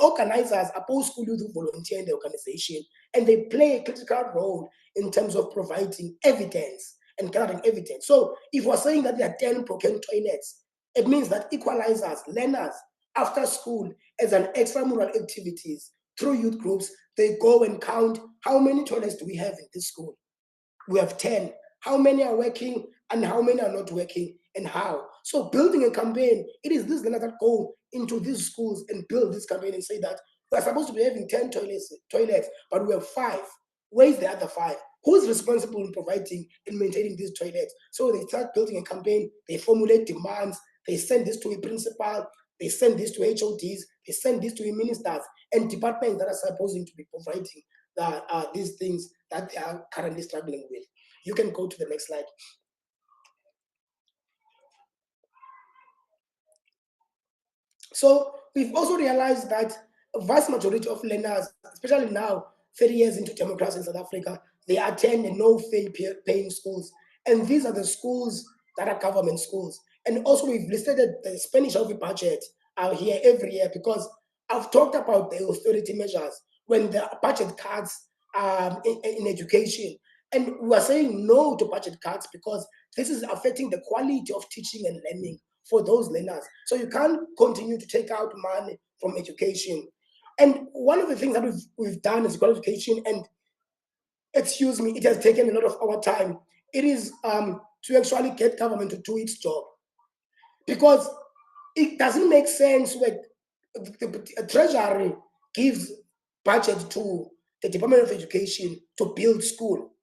organizers are post-school youth who volunteer in the organization, and they play a critical role in terms of providing evidence and gathering evidence. So if we're saying that there are 10 broken toilets, it means that equalizers, learners, after school, as an extramural activities through youth groups, they go and count how many toilets do we have in this school. We have 10. How many are working and how many are not working and how? So building a campaign, it is these learners that go into these schools and build this campaign and say that we're supposed to be having 10 toilets, but we have 5. Where's the other 5? Who's responsible in providing and maintaining these toilets? So they start building a campaign, they formulate demands, they send this to a principal, they send this to HODs, they send this to ministers and departments that are supposed to be providing these things that they are currently struggling with. You can go to the next slide. So we've also realized that a vast majority of learners, especially now, 30 years into democracy in South Africa, they attend no-fee paying schools. And these are the schools that are government schools. And also we've listed the Spanish healthy budget here every year, because I've talked about the austerity measures when the budget cuts in education. And we're saying no to budget cuts because this is affecting the quality of teaching and learning for those learners. So you can't continue to take out money from education. And one of the things that we've done is qualification, and excuse me, it has taken a lot of our time. It is to actually get government to do its job, because it doesn't make sense when the Treasury gives budget to the Department of Education to build school,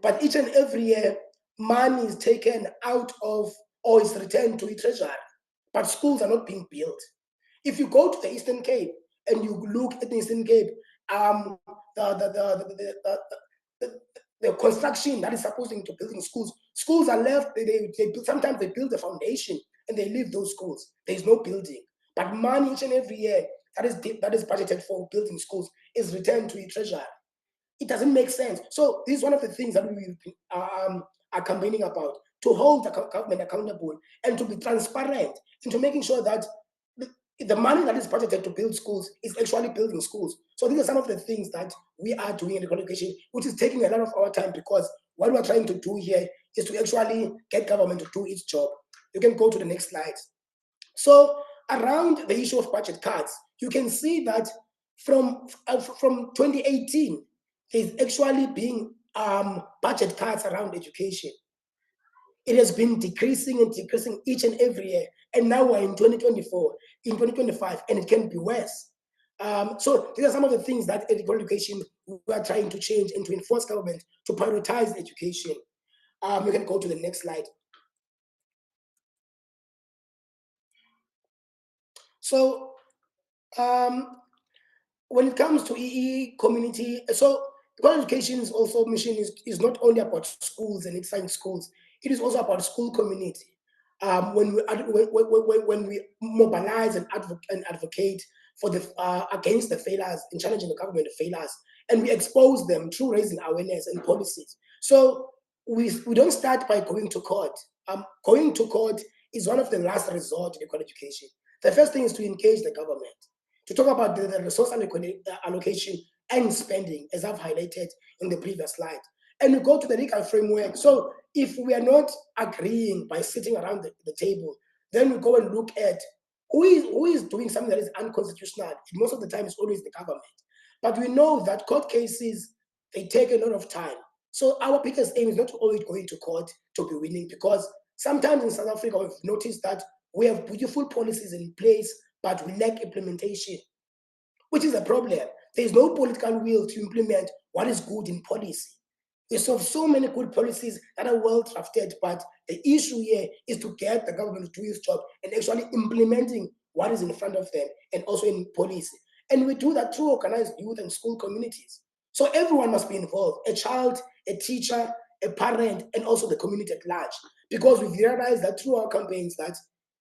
but each and every year money is taken out of or is returned to the Treasury, but schools are not being built. If you go to the Eastern Cape and you look at the Eastern Cape, the construction that is supposed to building schools are left. Sometimes they build the foundation and they leave those schools. There is no building, but money each and every year that is budgeted for building schools is returned to the Treasury. It doesn't make sense. So this is one of the things that we are campaigning about, to hold the government accountable and to be transparent into making sure that the money that is budgeted to build schools is actually building schools. So these are some of the things that we are doing in the education, which is taking a lot of our time, because what we're trying to do here is to actually get government to do its job. You can go to the next slide. So around the issue of budget cuts, you can see that from 2018, there's actually being budget cuts around education. It has been decreasing and decreasing each and every year. And now we're in 2024, in 2025, and it can be worse. So these are some of the things that education we are trying to change and to enforce government to prioritize education. You can go to the next slide. So when it comes to EE community, so Equal Education's also mission is not only about schools and inside schools, it is also about school community. When we mobilize and advocate for the against the failures and challenging the government failures, and we expose them through raising awareness and policies. So we don't start by going to court. Going to court is one of the last resort in Equal Education. The first thing is to engage the government, to talk about the resource allocation and spending, as I've highlighted in the previous slide. And we go to the legal framework. So if we are not agreeing by sitting around the table, then we go and look at who is doing something that is unconstitutional. Most of the time, it's always the government. But we know that court cases, they take a lot of time. So our biggest aim is not always going to court to be winning, because sometimes in South Africa, we've noticed that we have beautiful policies in place, but we lack implementation, which is a problem. There's no political will to implement what is good in policy. We have so many good policies that are well drafted, but the issue here is to get the government to do its job and actually implementing what is in front of them, and also in policy. And we do that through organized youth and school communities. So everyone must be involved, a child, a teacher, a parent, and also the community at large. Because we've realized that through our campaigns that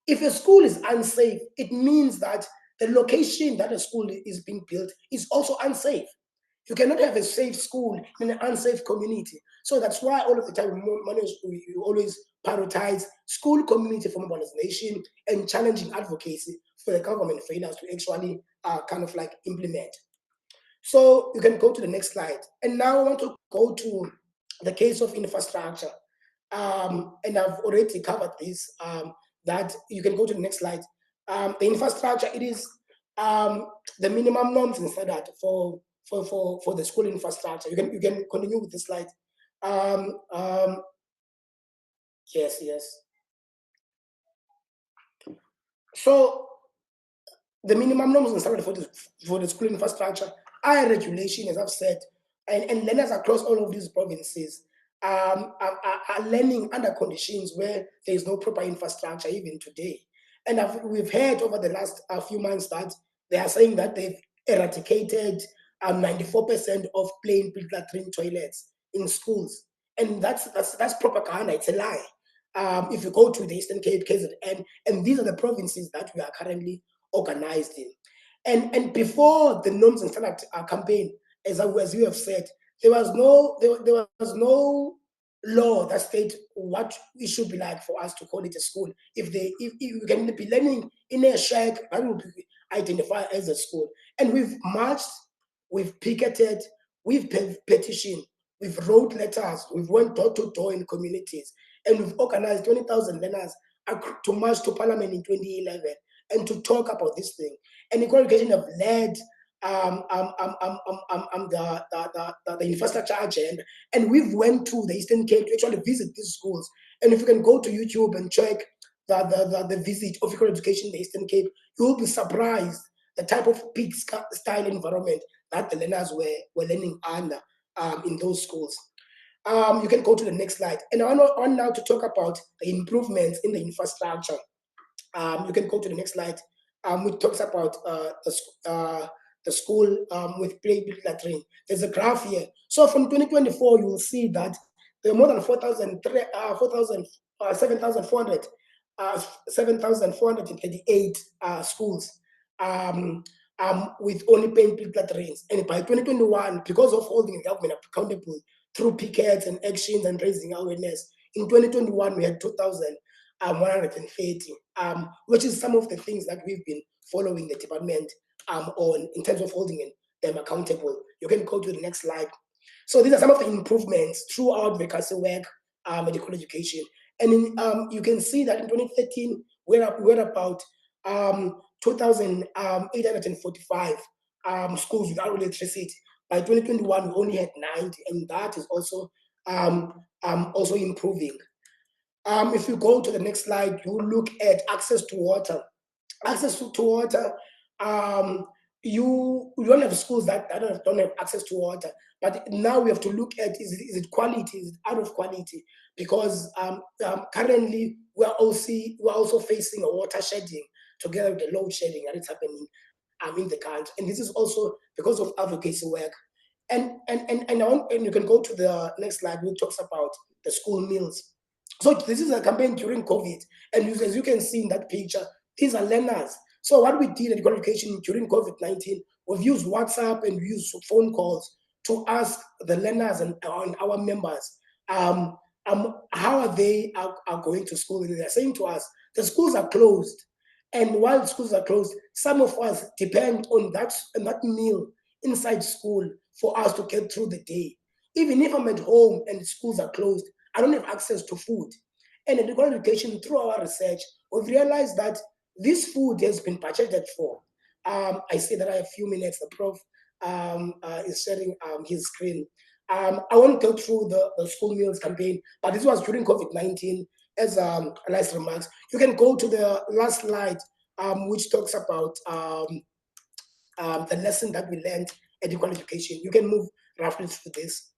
if a school is unsafe, it means that the location that a school is being built is also unsafe. You cannot have a safe school in an unsafe community. So that's why all of the time we always prioritize school community for mobilization and challenging advocacy for the government failures to actually kind of like implement. So you can go to the next slide. And now I want to go to the case of infrastructure. And I've already covered this, that you can go to the next slide. The infrastructure, it is the minimum norms and standard for the school infrastructure. You can continue with the slide. Yes. So the minimum norms and standard for the school infrastructure are regulation, as I've said, and learners across all of these provinces are learning under conditions where there is no proper infrastructure even today. And we've heard over the last few months that they are saying that they've eradicated 94% of plain latrine toilets in schools. And that's propaganda, it's a lie. If you go to the Eastern Cape, KZN, and these are the provinces that we are currently organized in. And before the norms and standard campaign, as you have said, there was no law that states what it should be like for us to call it a school. If you can be learning in a shack, that will be identified as a school. And we've marched, we've picketed, we've petitioned, we've wrote letters, we've went door to door in communities, and we've organized 20,000 learners to march to Parliament in 2011 and to talk about this thing. And Equal Education have led the infrastructure agenda, and we've went to the Eastern Cape to actually visit these schools. And if you can go to YouTube and check the visit of equal education in the Eastern Cape, you will be surprised the type of pig style environment that the learners were learning under in those schools. You can go to the next slide. And I want now to talk about the improvements in the infrastructure. You can go to the next slide, which talks about the school with play latrine. There's a graph here. So from 2024, you will see that there are more than 7,438 schools with only paid latrines. And by 2021, because of holding the government accountable through pickets and actions and raising awareness, in 2021, we had 2,130, which is some of the things that we've been following the department on in terms of holding them accountable. You can go to the next slide. So these are some of the improvements through our advocacy work, medical education. And you can see that in 2013, we're about 2,845 schools without electricity. By 2021, we only had 90, and that is also improving. If you go to the next slide, you look at access to water. Access to water, you don't have schools that don't have access to water. But now we have to look at, is it quality, is it out of quality? Because currently we're also facing a water shedding together with the load shedding that is happening in the country. And this is also because of advocacy work. And you can go to the next slide, which talks about the school meals. So this is a campaign during COVID, and as you can see in that picture, these are learners. So what we did at Equal Education during COVID-19, we've used WhatsApp and we used phone calls to ask the learners and our members how they are going to school. And they're saying to us, the schools are closed. And while schools are closed, some of us depend on that meal inside school for us to get through the day. Even if I'm at home and schools are closed, I don't have access to food. And in Equal Education, through our research, we've realized that this food has been budgeted for. I see that I have a few minutes. The Prof is sharing his screen. I won't go through the school meals campaign, but this was during COVID-19, as Elias remarks. You can go to the last slide, which talks about the lesson that we learned at Equal Education. You can move roughly through this.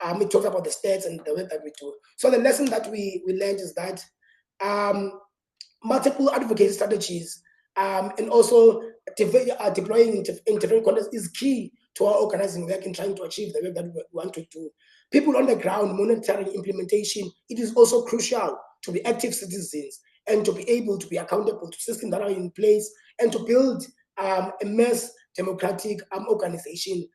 It talks about the stats and the work that we do. So the lesson that we learned is that multiple advocacy strategies and also deploying intervention context is key to our organizing work in trying to achieve the work that we want to do. People on the ground monitoring implementation, it is also crucial to be active citizens and to be able to be accountable to systems that are in place and to build a mass democratic organization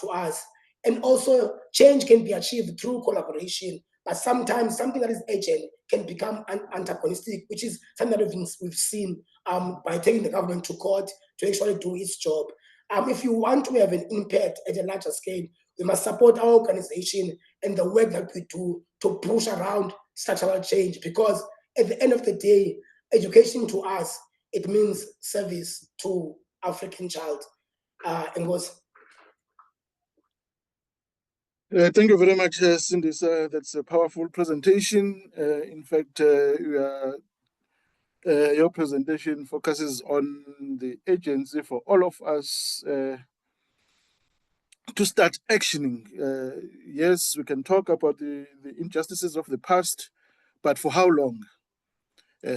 to us. And also change can be achieved through collaboration, but sometimes something that is urgent can become antagonistic, which is something that we've seen by taking the government to court to actually do its job. If you want to have an impact at a larger scale, we must support our organization and the work that we do to push around structural change, because at the end of the day, education to us, it means service to African child. And was. Thank you very much, Cindy. That's a powerful presentation. In fact, your presentation focuses on the agency for all of us to start actioning. Yes, we can talk about the injustices of the past, but for how long?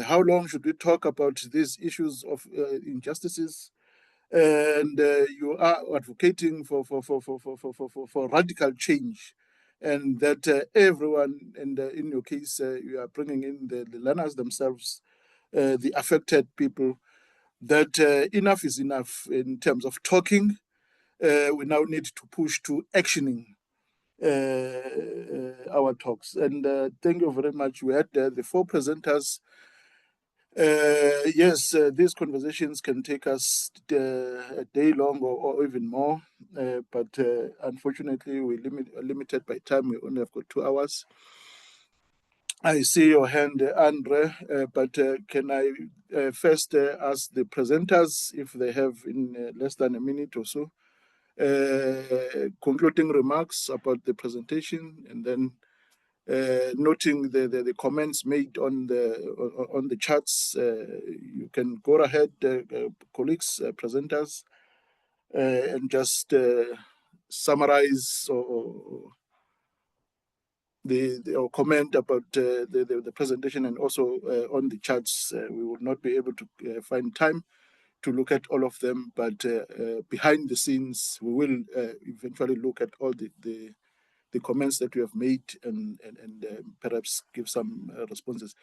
How long should we talk about these issues of injustices? And you are advocating for radical change, and that everyone, and in your case, you are bringing in the learners themselves, the affected people, that enough is enough in terms of talking. We now need to push to actioning our talks. And thank you very much. We had the 4 presenters. Yes, these conversations can take us a day long or even more, but unfortunately we are limited by time. We only have got 2 hours. I see your hand, Andre, but can I first ask the presenters if they have in less than a minute or so concluding remarks about the presentation, and then noting the comments made on the charts. You can go ahead, colleagues, presenters, and just summarize or or comment about the presentation, and also on the charts. We will not be able to find time to look at all of them, but behind the scenes, we will eventually look at all the comments that we have made, and perhaps give some responses.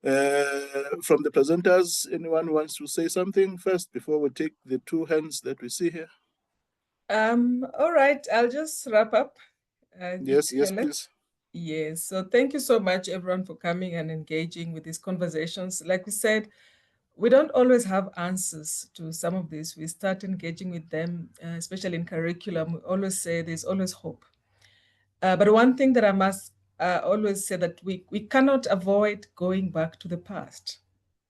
From the presenters, anyone wants to say something first before we take the two hands that we see here? All right, I'll just wrap up. Yes, Helen. please. Yes, so thank you so much, everyone, for coming and engaging with these conversations. Like we said, we don't always have answers to some of this. We start engaging with them, especially in curriculum. We always say there's always hope. But one thing that I must always say, that we cannot avoid going back to the past,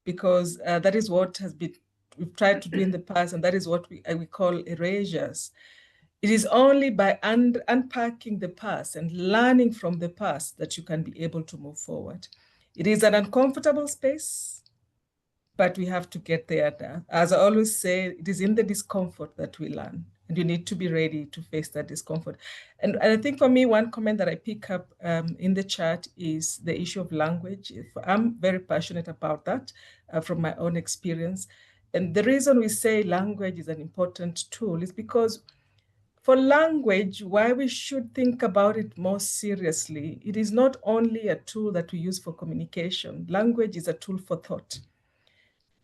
because that is what we've tried to do in the past, and that is what we call erasures. It is only by unpacking the past and learning from the past that you can be able to move forward. It is an uncomfortable space, but we have to get there. As I always say, it is in the discomfort that we learn, and you need to be ready to face that discomfort. And I think for me, one comment that I pick up in the chat is the issue of language. I'm very passionate about that from my own experience. And the reason we say language is an important tool is because for language, why we should think about it more seriously, it is not only a tool that we use for communication. Language is a tool for thought.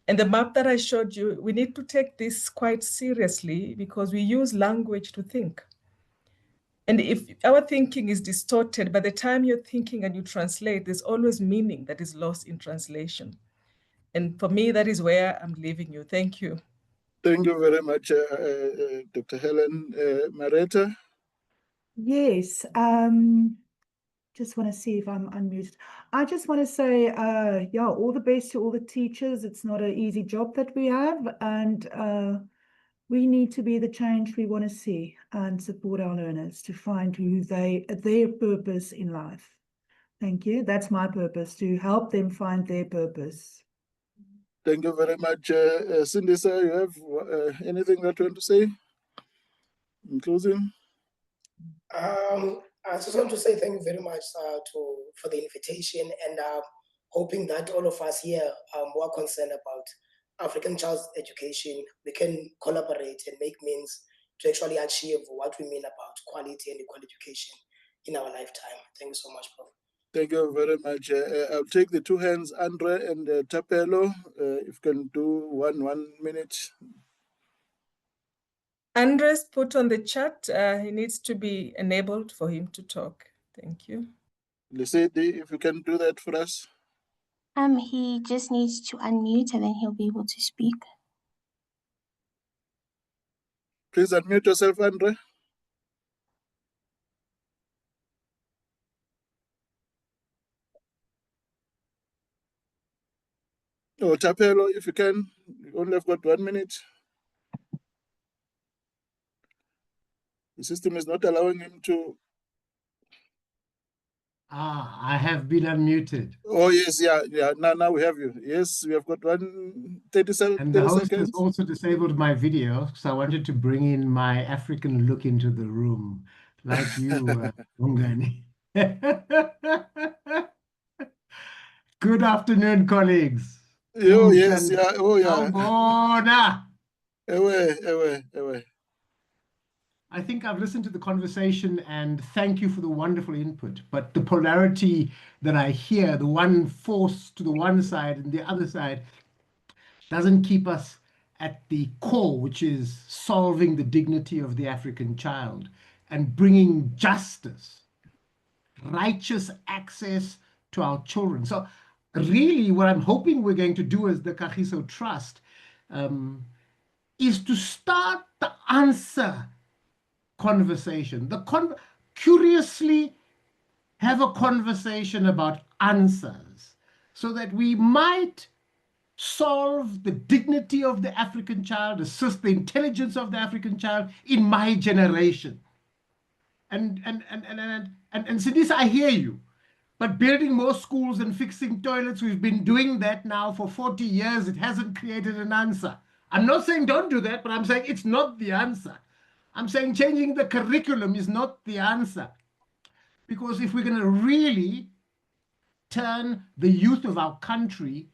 And the map that I showed you, we need to take this quite seriously, because we use language to think. And if our thinking is distorted, by the time you're thinking and you translate, there's always meaning that is lost in translation. And for me, that is where I'm leaving you. Thank you. Thank you very much, Dr. Helen. Mareta? Yes, just want to see if I'm unmuted. I just want to say, yeah, all the best to all the teachers. It's not an easy job that we have, and we need to be the change we want to see and support our learners to find who their purpose in life. Thank you. That's my purpose, to help them find their purpose. Thank you very much. Sindisa, you have anything that you want to say in closing? I just want to say thank you very much for the invitation, and hoping that all of us here who are concerned about African child's education, we can collaborate and make means to actually achieve what we mean about quality and equal education in our lifetime. Thank you so much, Prof. Thank you very much. I'll take the two hands, Andre and Tapelo. If you can do 1 minute. Andres put on the chat, he needs to be enabled for him to talk. Thank you. Lesedi, if you can do that for us. He just needs to unmute and then he'll be able to speak. Please unmute yourself, Andre. Oh, Tapelo, if you can, you only have got 1 minute. The system is not allowing him to. I have been unmuted. Oh, yes, yeah. Now we have you. Yes, we have got 30 seconds. And the host has also disabled my video, so I wanted to bring in my African look into the room, like you, Ungani. Good afternoon, colleagues. Oh, yes, yeah. Oh, yeah. Sawubona. Ewe. I think I've listened to the conversation, and thank you for the wonderful input. But the polarity that I hear, the one force to the one side and the other side, doesn't keep us at the core, which is solving the dignity of the African child and bringing justice, righteous access to our children. So really what I'm hoping we're going to do as the Kagiso Trust is to start the answer conversation, curiously have a conversation about answers, so that we might solve the dignity of the African child, assist the intelligence of the African child in my generation. And Sindisa, I hear you. But building more schools and fixing toilets, we've been doing that now for 40 years. It hasn't created an answer. I'm not saying don't do that, but I'm saying it's not the answer. I'm saying changing the curriculum is not the answer. Because if we're going to really turn the youth of our country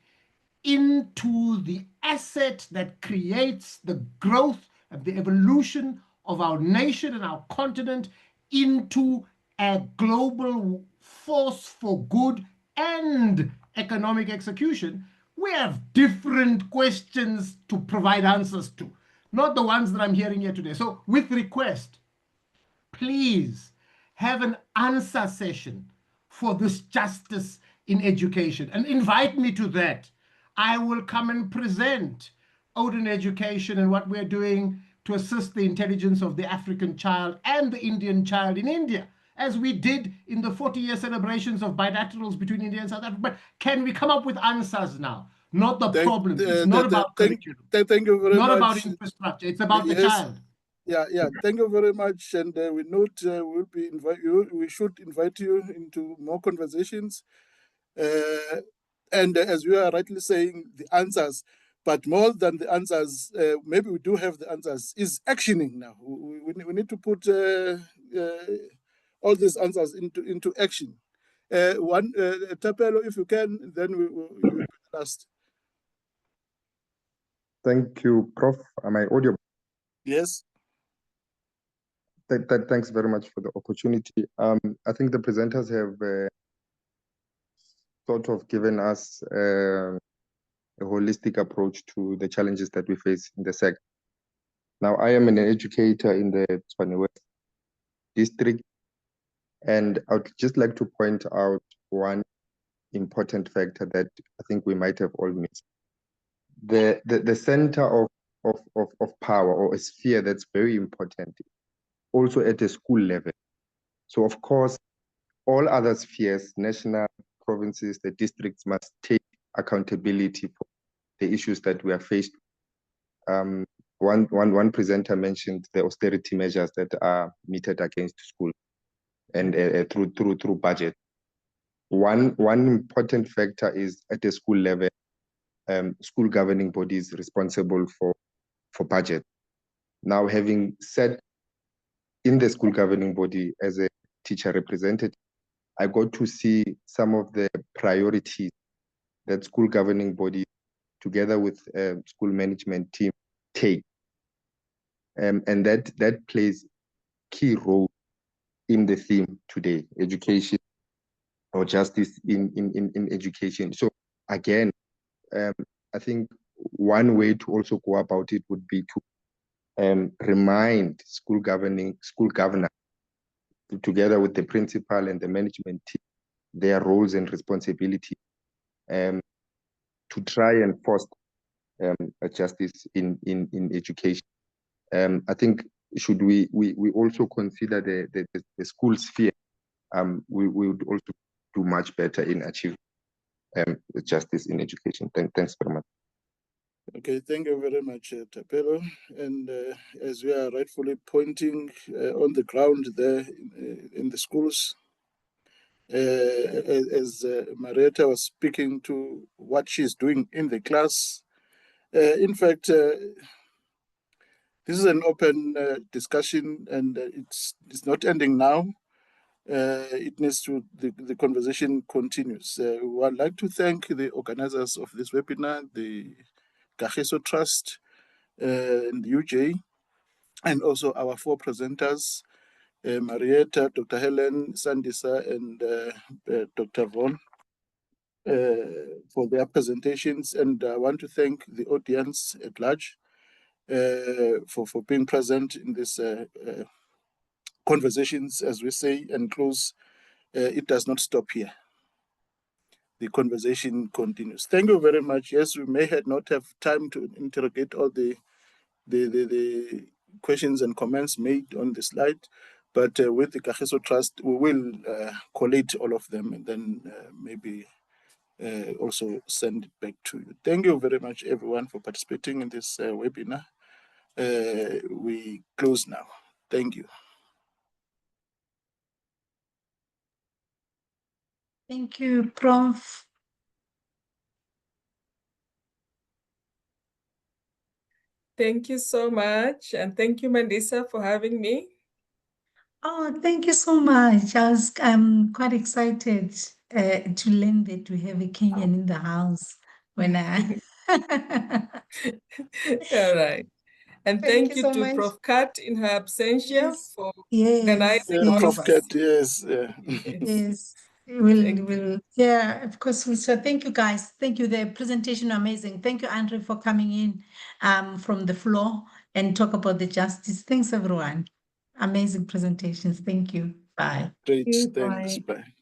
into the asset that creates the growth and the evolution of our nation and our continent into a global force for good and economic execution, we have different questions to provide answers to, not the ones that I'm hearing here today. So with request, please have an answer session for this justice in education and invite me to that. I will come and present Odin Education and what we're doing to assist the intelligence of the African child and the Indian child in India, as we did in the 40-year celebrations of bilaterals between India and South Africa. But can we come up with answers now? Not the problem. It's not about curriculum. Thank you very much. Not about infrastructure. It's about the child. Yeah. Thank you very much. And we note we'll be we should invite you into more conversations. And as you are rightly saying, the answers, but more than the answers, maybe we do have the answers, is actioning now. We need to put all these answers into action. Thapelo, if you can, then we will be last. Thank you, Prof. Am I audible? Yes. Thanks very much for the opportunity. I think the presenters have sort of given us a holistic approach to the challenges that we face in the sector. Now, I am an educator in the Tshwane West district, and I would just like to point out one important factor that I think we might have all missed. The center of power, or a sphere that's very important, also at a school level. So of course, all other spheres, national, provinces, the districts must take accountability for the issues that we are faced with. One presenter mentioned the austerity measures that are meted against school and through budget. One important factor is at the school level, school governing bodies responsible for budget. Now, having said in the school governing body as a teacher representative, I got to see some of the priorities that school governing bodies, together with school management team, take. And that plays key role in the theme today, education or justice in education. So again, I think one way to also go about it would be to remind school governors, together with the principal and the management team, their roles and responsibilities to try and foster justice in education. I think should we also consider the school sphere, we would also do much better in achieving justice in education. Thanks very much. Okay, thank you very much, Thapelo. And as we are rightfully pointing on the ground there in the schools, as Marietta was speaking to what she's doing in the class, in fact, this is an open discussion, and it's not ending now. It needs to, the conversation continues. We would like to thank the organizers of this webinar, the Kagiso Trust, and UJ, and also our four presenters, Marietta, Dr. Helen, Sandisa, and Dr. Vaughan, for their presentations. And I want to thank the audience at large for being present in this conversations, as we say, and close. It does not stop here. The conversation continues. Thank you very much. Yes, we may not have time to interrogate all the questions and comments made on the slide, but with the Kagiso Trust, we will collate all of them and then maybe also send it back to you. Thank you very much, everyone, for participating in this webinar. We close now. Thank you. Thank you, Prof. Thank you so much. And thank you, Mandisa, for having me. Oh, thank you so much. I'm quite excited to learn that we have a Kenyan in the house when I. All right. And Thank thank you you so to much. Prof. Kat in her absentia Yes, for yes, organizing Yeah, all Prof. of yes, us. Kat, yes. Yeah. yes. Thank We'll, yeah, of course. So thank you, guys. Thank you. The presentation amazing. Thank you, Andre, for coming in from the floor and talk about the justice. Thanks, everyone. Amazing presentations. Thank you. Bye. Great. you. Thanks. Bye. Bye.